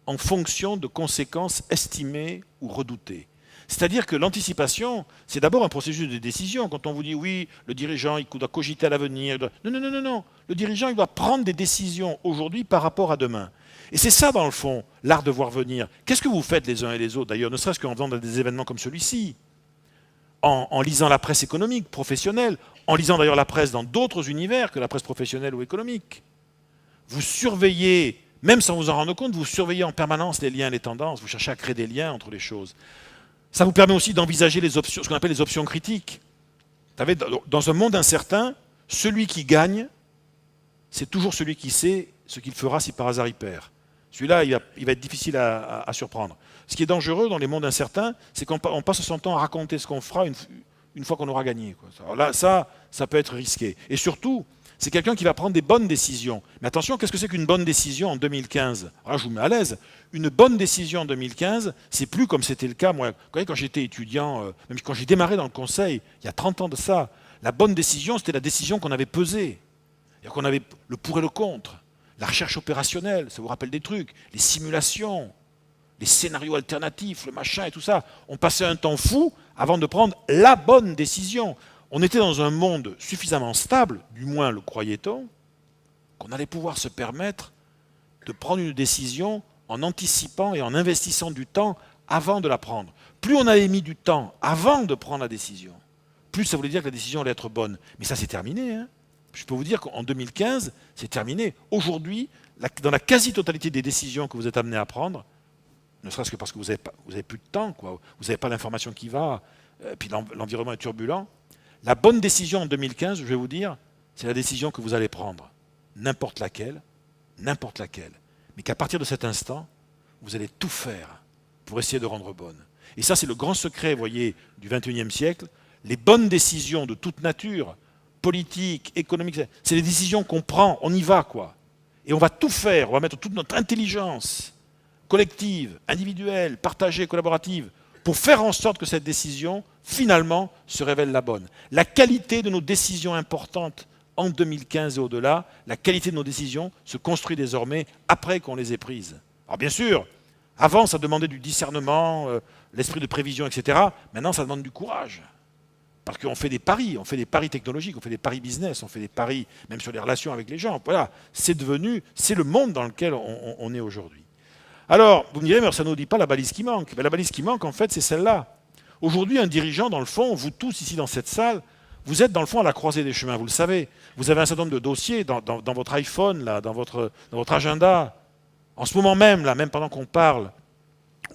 en fonction de conséquences estimées ou redoutées. C'est-à-dire que l'anticipation, c'est d'abord un processus de décision. Quand on vous dit oui, le dirigeant il doit cogiter à l'avenir. Non, non, non, non, non. Le dirigeant il doit prendre des décisions aujourd'hui par rapport à demain. Et c'est ça, dans le fond, l'art de voir venir. Qu'est-ce que vous faites les uns et les autres, d'ailleurs, ne serait-ce qu'en faisant des événements comme celui-ci, en lisant la presse économique, professionnelle, en lisant d'ailleurs la presse dans d'autres univers que la presse professionnelle ou économique. Vous surveillez, même sans vous en rendre compte, vous surveillez en permanence les liens, les tendances, vous cherchez à créer des liens entre les choses. Ça vous permet aussi d'envisager les options, ce qu'on appelle les options critiques. Vous savez, dans un monde incertain, celui qui gagne, c'est toujours celui qui sait ce qu'il fera si par hasard il perd. Celui-là, il va être difficile à surprendre. Ce qui est dangereux dans les mondes incertains, c'est qu'on passe son temps à raconter ce qu'on fera une fois qu'on aura gagné. Quoi. Alors là, ça peut être risqué. Et surtout, c'est quelqu'un qui va prendre des bonnes décisions. Mais attention, qu'est-ce que c'est qu'une bonne décision en 2015? Alors là, je vous mets à l'aise. Une bonne décision en 2015, c'est plus comme c'était le cas, moi, quand j'étais étudiant, même quand j'ai démarré dans le conseil, il y a 30 ans de ça, la bonne décision, c'était la décision qu'on avait pesée. C'est-à-dire qu'on avait le pour et le contre. La recherche opérationnelle, ça vous rappelle des trucs, les simulations, les scénarios alternatifs, le machin et tout ça. On passait un temps fou avant de prendre la bonne décision. On était dans un monde suffisamment stable, du moins le croyait-on, qu'on allait pouvoir se permettre de prendre une décision en anticipant et en investissant du temps avant de la prendre. Plus on avait mis du temps avant de prendre la décision, plus ça voulait dire que la décision allait être bonne. Mais ça, c'est terminé. Hein. Je peux vous dire qu'en 2015, c'est terminé. Aujourd'hui, dans la quasi-totalité des décisions que vous êtes amenés à prendre, ne serait-ce que parce que vous n'avez plus de temps, quoi. Vous n'avez pas l'information qui va, puis l'environnement est turbulent. La bonne décision en 2015, je vais vous dire, c'est la décision que vous allez prendre. N'importe laquelle, mais qu'à partir de cet instant, vous allez tout faire pour essayer de rendre bonne. Et ça, c'est le grand secret, vous voyez, du XXIe siècle. Les bonnes décisions de toute nature, politique, économique, c'est les décisions qu'on prend, on y va, quoi. Et on va tout faire, on va mettre toute notre intelligence collective, individuelle, partagée, collaborative, pour faire en sorte que cette décision, finalement, se révèle la bonne. La qualité de nos décisions importantes en 2015 et au-delà, la qualité de nos décisions se construit désormais après qu'on les ait prises. Alors bien sûr, avant ça demandait du discernement, l'esprit de prévision, etc. Maintenant ça demande du courage. Parce qu'on fait des paris technologiques, on fait des paris business, on fait des paris même sur les relations avec les gens. Voilà, c'est le monde dans lequel on est aujourd'hui. Alors, vous me direz, mais ça ne nous dit pas la balise qui manque. Mais la balise qui manque, en fait, c'est celle-là. Aujourd'hui, un dirigeant, dans le fond, vous tous ici dans cette salle, vous êtes dans le fond à la croisée des chemins, vous le savez. Vous avez un certain nombre de dossiers dans votre iPhone, là, dans votre agenda. En ce moment même, là, même pendant qu'on parle,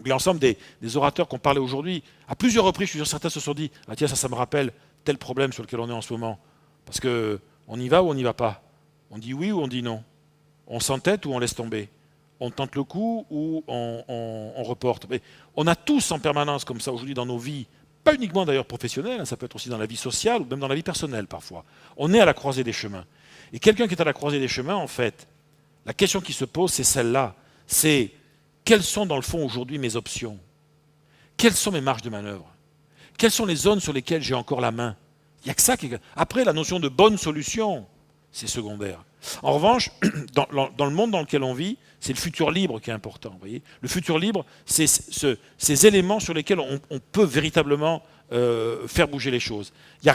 l'ensemble des orateurs qu'on parlait aujourd'hui, à plusieurs reprises, je suis sûr certains se sont dit « Ah tiens, ça me rappelle tel problème sur lequel on est en ce moment. » Parce qu'on y va ou on n'y va pas. On dit oui ou on dit non. On s'entête ou on laisse tomber. On tente le coup ou on reporte. Mais on a tous en permanence comme ça aujourd'hui dans nos vies, pas uniquement d'ailleurs professionnelles, ça peut être aussi dans la vie sociale ou même dans la vie personnelle parfois. On est à la croisée des chemins. Et quelqu'un qui est à la croisée des chemins, en fait, la question qui se pose, c'est celle-là. C'est quelles sont dans le fond aujourd'hui mes options? Quelles sont mes marges de manœuvre? Quelles sont les zones sur lesquelles j'ai encore la main? Il n'y a que ça qui... Après, la notion de bonne solution, c'est secondaire. En revanche, dans le monde dans lequel on vit, c'est le futur libre qui est important. Vous voyez, le futur libre, c'est ces éléments sur lesquels on peut véritablement faire bouger les choses. Il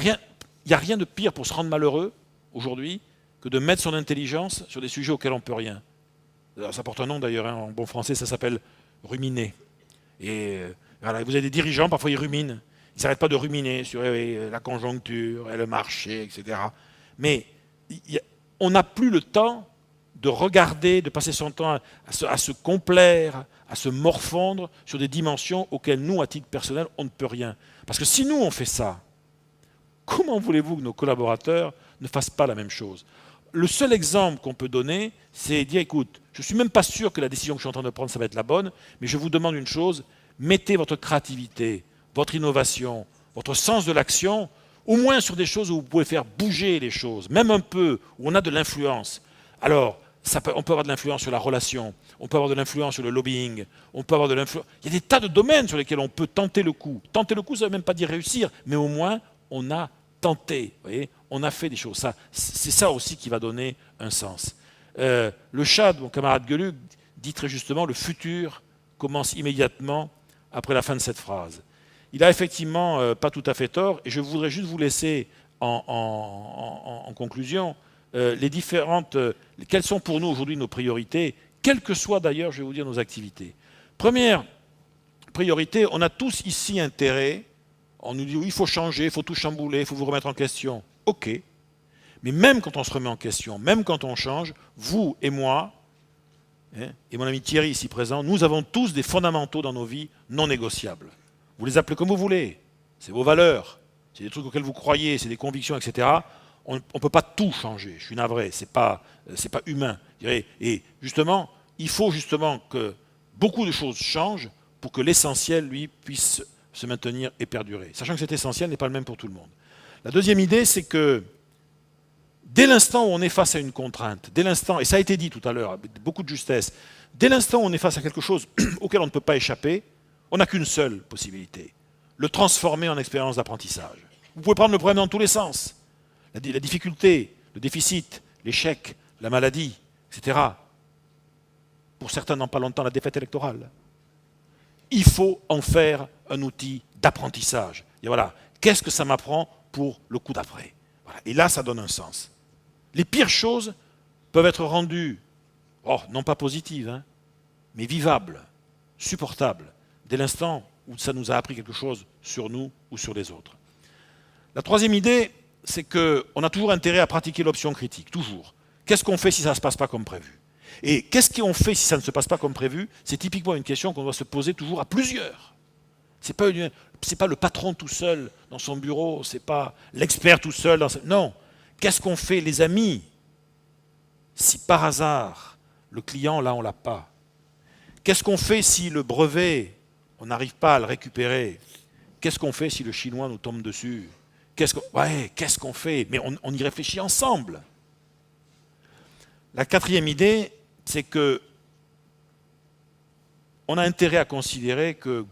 n'y a rien de pire pour se rendre malheureux aujourd'hui que de mettre son intelligence sur des sujets auxquels on ne peut rien. Ça porte un nom d'ailleurs, hein, en bon français, ça s'appelle ruminer. Et voilà, vous avez des dirigeants, parfois ils ruminent. Ils n'arrêtent pas de ruminer sur la conjoncture, et le marché, etc. Mais on n'a plus le temps de regarder, de passer son temps à se complaire, à se morfondre sur des dimensions auxquelles nous, à titre personnel, on ne peut rien. Parce que si nous, on fait ça, comment voulez-vous que nos collaborateurs ne fassent pas la même chose? Le seul exemple qu'on peut donner, c'est dire, écoute, je ne suis même pas sûr que la décision que je suis en train de prendre, ça va être la bonne, mais je vous demande une chose, mettez votre créativité, votre innovation, votre sens de l'action, au moins sur des choses où vous pouvez faire bouger les choses, même un peu, où on a de l'influence. Alors, on peut avoir de l'influence sur la relation, on peut avoir de l'influence sur le lobbying, on peut avoir de l'influence... Il y a des tas de domaines sur lesquels on peut tenter le coup. Tenter le coup, ça ne veut même pas dire réussir, mais au moins, on a tenté, vous voyez, on a fait des choses. C'est ça aussi qui va donner un sens. Le chat de mon camarade Gueluc dit très justement, le futur commence immédiatement après la fin de cette phrase. Il a effectivement pas tout à fait tort, et je voudrais juste vous laisser en conclusion les différentes... quelles sont pour nous aujourd'hui nos priorités, quelles que soient d'ailleurs, je vais vous dire, nos activités. Première priorité, on a tous ici intérêt, on nous dit oui, il faut changer, il faut tout chambouler, il faut vous remettre en question. Ok, mais même quand on se remet en question, même quand on change, vous et moi, et mon ami Thierry ici présent, nous avons tous des fondamentaux dans nos vies non négociables. Vous les appelez comme vous voulez, c'est vos valeurs, c'est des trucs auxquels vous croyez, c'est des convictions, etc. On ne peut pas tout changer, je suis navré, c'est pas humain. Et justement, il faut justement que beaucoup de choses changent pour que l'essentiel, lui, puisse se maintenir et perdurer. Sachant que cet essentiel n'est pas le même pour tout le monde. La deuxième idée, c'est que dès l'instant où on est face à une contrainte, dès l'instant, et ça a été dit tout à l'heure, avec beaucoup de justesse, dès l'instant où on est face à quelque chose auquel on ne peut pas échapper, on n'a qu'une seule possibilité, le transformer en expérience d'apprentissage. Vous pouvez prendre le problème dans tous les sens. La difficulté, le déficit, l'échec, la maladie, etc. Pour certains, dans pas longtemps, la défaite électorale. Il faut en faire un outil d'apprentissage. Et voilà, qu'est-ce que ça m'apprend pour le coup d'après? Voilà. Et là, ça donne un sens. Les pires choses peuvent être rendues, non pas positives, hein, mais vivables, supportables, dès l'instant où ça nous a appris quelque chose sur nous ou sur les autres. La troisième idée, c'est qu'on a toujours intérêt à pratiquer l'option critique, toujours. Qu'est-ce qu'on fait si ça ne se passe pas comme prévu? Et qu'est-ce qu'on fait si ça ne se passe pas comme prévu? C'est typiquement une question qu'on doit se poser toujours à plusieurs. Ce n'est pas le patron tout seul dans son bureau, ce n'est pas l'expert tout seul. Non. Qu'est-ce qu'on fait, les amis, si par hasard, le client, là, on ne l'a pas? Qu'est-ce qu'on fait si le brevet, on n'arrive pas à le récupérer? Qu'est-ce qu'on fait si le chinois nous tombe dessus? Qu'est-ce qu'on fait? Mais on y réfléchit ensemble. La quatrième idée, c'est que on a intérêt à considérer que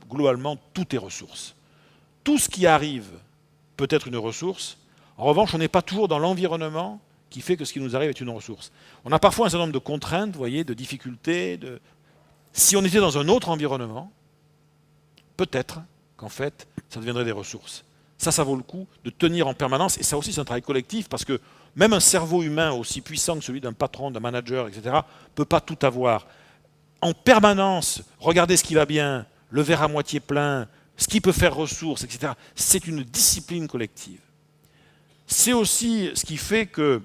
globalement, tout est ressource. Tout ce qui arrive peut être une ressource. En revanche, on n'est pas toujours dans l'environnement qui fait que ce qui nous arrive est une ressource. On a parfois un certain nombre de contraintes, vous voyez, de difficultés. Si on était dans un autre environnement, peut-être qu'en fait, ça deviendrait des ressources. Ça vaut le coup de tenir en permanence. Et ça aussi, c'est un travail collectif, parce que même un cerveau humain aussi puissant que celui d'un patron, d'un manager, etc., ne peut pas tout avoir. En permanence, regarder ce qui va bien, le verre à moitié plein, ce qui peut faire ressource, etc. C'est une discipline collective. C'est aussi ce qui fait que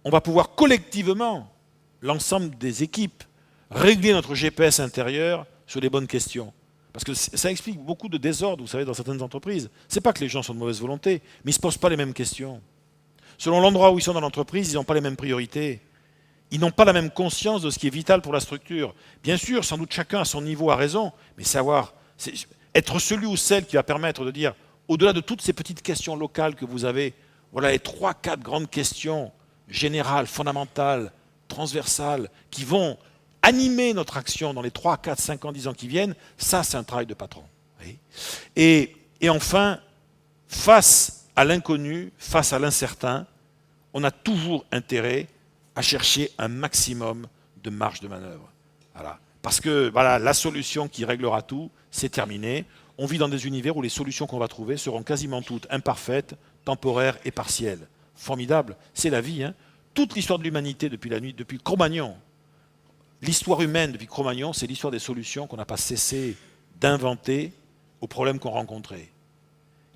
on va pouvoir collectivement, l'ensemble des équipes, régler notre GPS intérieur sur les bonnes questions. Parce que ça explique beaucoup de désordre, vous savez, dans certaines entreprises. Ce n'est pas que les gens sont de mauvaise volonté, mais ils ne se posent pas les mêmes questions. Selon l'endroit où ils sont dans l'entreprise, ils n'ont pas les mêmes priorités. Ils n'ont pas la même conscience de ce qui est vital pour la structure. Bien sûr, sans doute chacun à son niveau a raison, mais être celui ou celle qui va permettre de dire, au-delà de toutes ces petites questions locales que vous avez, voilà les 3-4 grandes questions générales, fondamentales, transversales, qui vont animer notre action dans les 3, 4, 5 ans, 10 ans qui viennent, ça c'est un travail de patron. Oui. Et enfin, face à l'inconnu, face à l'incertain, on a toujours intérêt à chercher un maximum de marge de manœuvre. Voilà. Parce que voilà, la solution qui réglera tout, c'est terminé. On vit dans des univers où les solutions qu'on va trouver seront quasiment toutes imparfaites, temporaires et partielles. Formidable, c'est la vie. Hein. Toute l'histoire de l'humanité depuis Cro-Magnon, l'histoire humaine depuis Cro-Magnon, c'est l'histoire des solutions qu'on n'a pas cessé d'inventer aux problèmes qu'on rencontrait.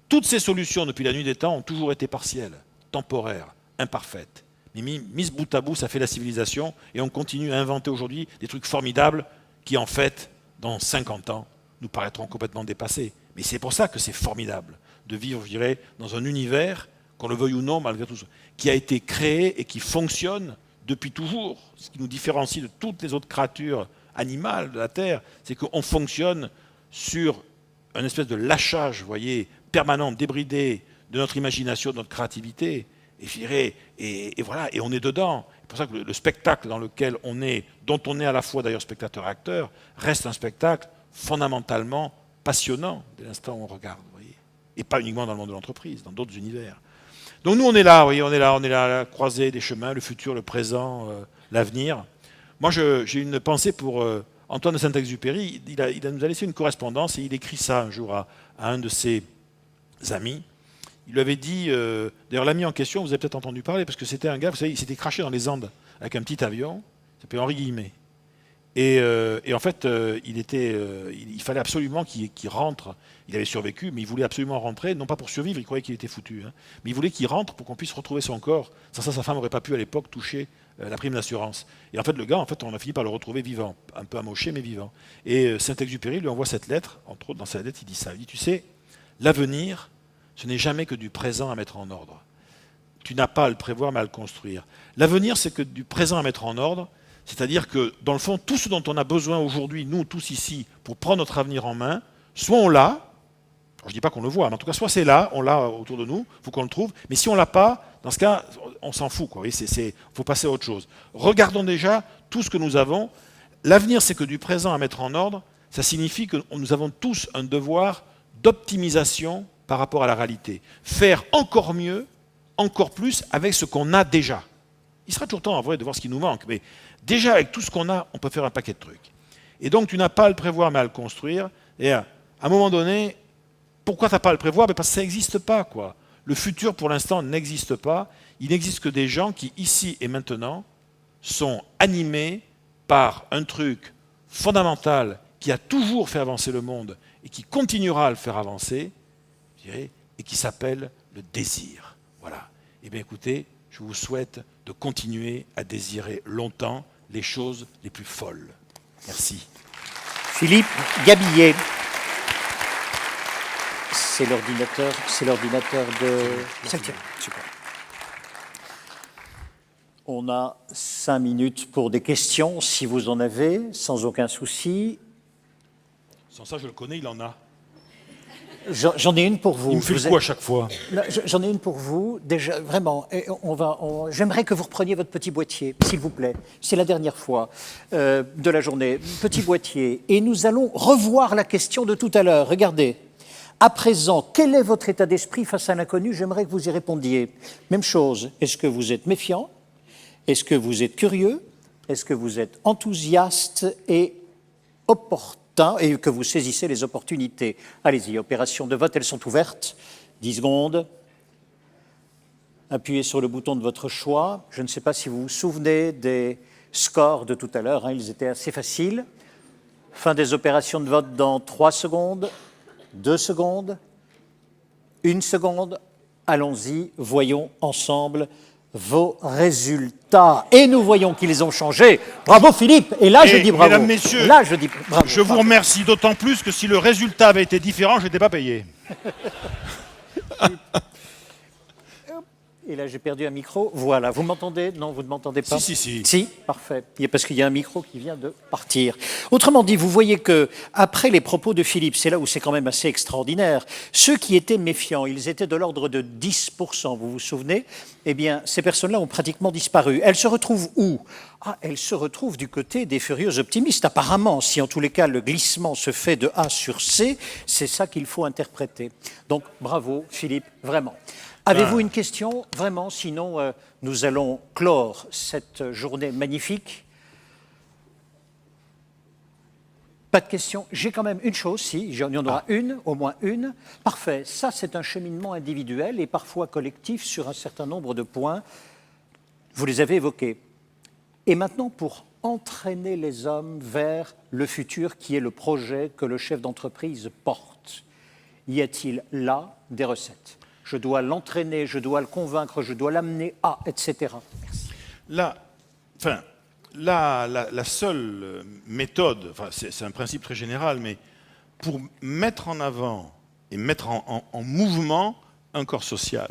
Toutes ces solutions depuis la nuit des temps ont toujours été partielles, temporaires, imparfaites. Mais mises bout à bout, ça fait la civilisation et on continue à inventer aujourd'hui des trucs formidables qui, en fait, dans 50 ans, nous paraîtront complètement dépassés. Mais c'est pour ça que c'est formidable de vivre, je dirais, dans un univers, qu'on le veuille ou non, malgré tout, qui a été créé et qui fonctionne depuis toujours. Ce qui nous différencie de toutes les autres créatures animales de la Terre, c'est qu'on fonctionne sur une espèce de lâchage, vous voyez, permanent, débridé de notre imagination, de notre créativité. Et je dirais, et voilà, et on est dedans. C'est pour ça que le spectacle dans lequel on est, dont on est à la fois d'ailleurs spectateur et acteur, reste un spectacle fondamentalement passionnant dès l'instant où on regarde, vous voyez. Et pas uniquement dans le monde de l'entreprise, dans d'autres univers. Donc nous on est là, vous voyez, on est là à la croisée des chemins, le futur, le présent, l'avenir. Moi j'ai une pensée pour Antoine de Saint-Exupéry. Il nous a laissé une correspondance et il écrit ça un jour à un de ses amis. Il lui avait dit, d'ailleurs l'ami en question, vous avez peut-être entendu parler, parce que c'était un gars, vous savez, il s'était craché dans les Andes avec un petit avion, il s'appelait Henri Guillemet. Et en fait, il fallait absolument qu'il rentre. Il avait survécu, mais il voulait absolument rentrer, non pas pour survivre, il croyait qu'il était foutu, hein, mais il voulait qu'il rentre pour qu'on puisse retrouver son corps. Sans ça, sa femme n'aurait pas pu à l'époque toucher la prime d'assurance. Et en fait, le gars, on a fini par le retrouver vivant, un peu amoché, mais vivant. Et Saint-Exupéry lui envoie cette lettre, entre autres dans sa lettre, il dit ça. Il dit, tu sais, l'avenir, ce n'est jamais que du présent à mettre en ordre. Tu n'as pas à le prévoir, mais à le construire. L'avenir, c'est que du présent à mettre en ordre, c'est-à-dire que, dans le fond, tout ce dont on a besoin aujourd'hui, nous tous ici, pour prendre notre avenir en main, soit on l'a, je ne dis pas qu'on le voit, mais en tout cas, soit c'est là, on l'a autour de nous, il faut qu'on le trouve, mais si on ne l'a pas, dans ce cas, on s'en fout, quoi. Il faut passer à autre chose. Regardons déjà tout ce que nous avons. L'avenir, c'est que du présent à mettre en ordre, ça signifie que nous avons tous un devoir d'optimisation par rapport à la réalité. Faire encore mieux, encore plus avec ce qu'on a déjà. Il sera toujours temps, en vrai, de voir ce qui nous manque, mais déjà, avec tout ce qu'on a, on peut faire un paquet de trucs. Et donc, tu n'as pas à le prévoir, mais à le construire. Et à un moment donné, pourquoi tu n'as pas à le prévoir? Parce que ça n'existe pas, quoi. Le futur, pour l'instant, n'existe pas. Il n'existe que des gens qui, ici et maintenant, sont animés par un truc fondamental qui a toujours fait avancer le monde et qui continuera à le faire avancer, je dirais, et qui s'appelle le désir. Voilà. Eh bien, écoutez, je vous souhaite de continuer à désirer longtemps les choses les plus folles. Merci. Philippe Gabillet. C'est l'ordinateur de... C'est le tien. Super. On a 5 minutes pour des questions, si vous en avez, sans aucun souci. Sans ça, je le connais, il en a. J'en ai une pour vous. Il me fait le coup à chaque fois. J'en ai une pour vous. Déjà, vraiment, j'aimerais que vous repreniez votre petit boîtier, s'il vous plaît. C'est la dernière fois de la journée. Petit boîtier. Et nous allons revoir la question de tout à l'heure. Regardez. À présent, quel est votre état d'esprit face à l'inconnu? J'aimerais que vous y répondiez. Même chose. Est-ce que vous êtes méfiant? Est-ce que vous êtes curieux? Est-ce que vous êtes enthousiaste et opportun et que vous saisissez les opportunités? Allez-y, opération de vote, elles sont ouvertes. 10 secondes. Appuyez sur le bouton de votre choix. Je ne sais pas si vous vous souvenez des scores de tout à l'heure, hein, ils étaient assez faciles. Fin des opérations de vote dans 3 secondes, 2 secondes, 1 seconde. Allons-y, voyons ensemble vos résultats. Et nous voyons qu'ils ont changé. Bravo Philippe. Et là, je dis bravo. Mesdames, Messieurs, là, je dis bravo. Je vous remercie d'autant plus que si le résultat avait été différent, je n'étais pas payé. Et là, j'ai perdu un micro. Voilà, vous m'entendez? Non, vous ne m'entendez pas? Si. Si, parfait. Parce qu'il y a un micro qui vient de partir. Autrement dit, vous voyez que après les propos de Philippe, c'est là où c'est quand même assez extraordinaire, ceux qui étaient méfiants, ils étaient de l'ordre de 10%, vous vous souvenez? Eh bien, ces personnes-là ont pratiquement disparu. Elles se retrouvent où? Ah, elles se retrouvent du côté des furieux optimistes, apparemment. Si en tous les cas, le glissement se fait de A sur C, c'est ça qu'il faut interpréter. Donc, bravo Philippe, vraiment. Avez-vous une question, vraiment? Sinon, nous allons clore cette journée magnifique. Pas de questions? J'ai quand même une chose, si, il y en aura une, au moins une. Parfait, ça c'est un cheminement individuel et parfois collectif sur un certain nombre de points. Vous les avez évoqués. Et maintenant, pour entraîner les hommes vers le futur qui est le projet que le chef d'entreprise porte, y a-t-il là des recettes? Je dois l'entraîner, je dois le convaincre, je dois l'amener à, etc. Merci. La seule méthode, enfin, c'est un principe très général, mais pour mettre en avant et mettre en mouvement un corps social,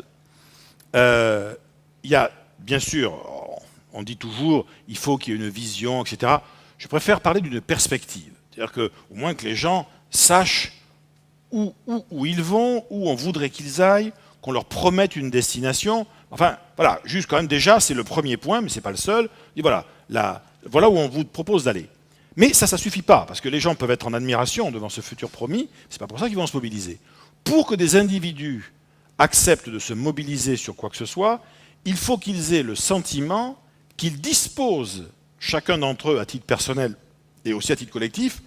il y a, bien sûr, on dit toujours, il faut qu'il y ait une vision, etc. Je préfère parler d'une perspective. C'est-à-dire qu'au moins que les gens sachent où ils vont, où on voudrait qu'ils aillent, qu'on leur promette une destination. Enfin, voilà, juste quand même déjà, c'est le premier point, mais ce n'est pas le seul. Et voilà, voilà où on vous propose d'aller. Mais ça ne suffit pas, parce que les gens peuvent être en admiration devant ce futur promis, ce n'est pas pour ça qu'ils vont se mobiliser. Pour que des individus acceptent de se mobiliser sur quoi que ce soit, il faut qu'ils aient le sentiment qu'ils disposent, chacun d'entre eux à titre personnel et aussi à titre collectif,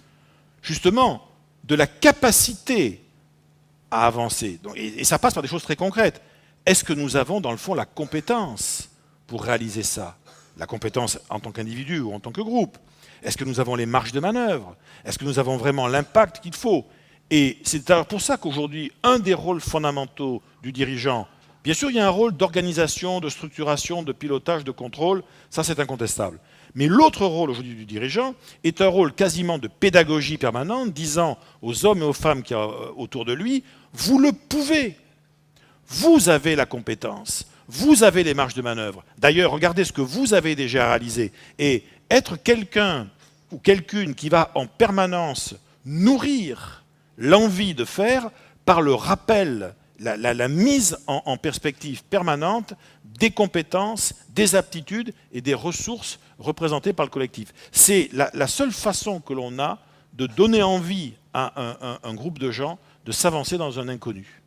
justement, de la capacité à avancer. Et ça passe par des choses très concrètes. Est-ce que nous avons, dans le fond, la compétence pour réaliser ça? La compétence en tant qu'individu ou en tant que groupe? Est-ce que nous avons les marges de manœuvre? Est-ce que nous avons vraiment l'impact qu'il faut? Et c'est alors pour ça qu'aujourd'hui, un des rôles fondamentaux du dirigeant, bien sûr, il y a un rôle d'organisation, de structuration, de pilotage, de contrôle, ça c'est incontestable. Mais l'autre rôle aujourd'hui du dirigeant est un rôle quasiment de pédagogie permanente, disant aux hommes et aux femmes qui sont autour de lui, vous le pouvez, vous avez la compétence, vous avez les marges de manœuvre. D'ailleurs, regardez ce que vous avez déjà réalisé. Et être quelqu'un ou quelqu'une qui va en permanence nourrir l'envie de faire par le rappel, la mise en perspective permanente des compétences, des aptitudes et des ressources représentées par le collectif. C'est la seule façon que l'on a de donner envie à un groupe de gens de s'avancer dans un inconnu.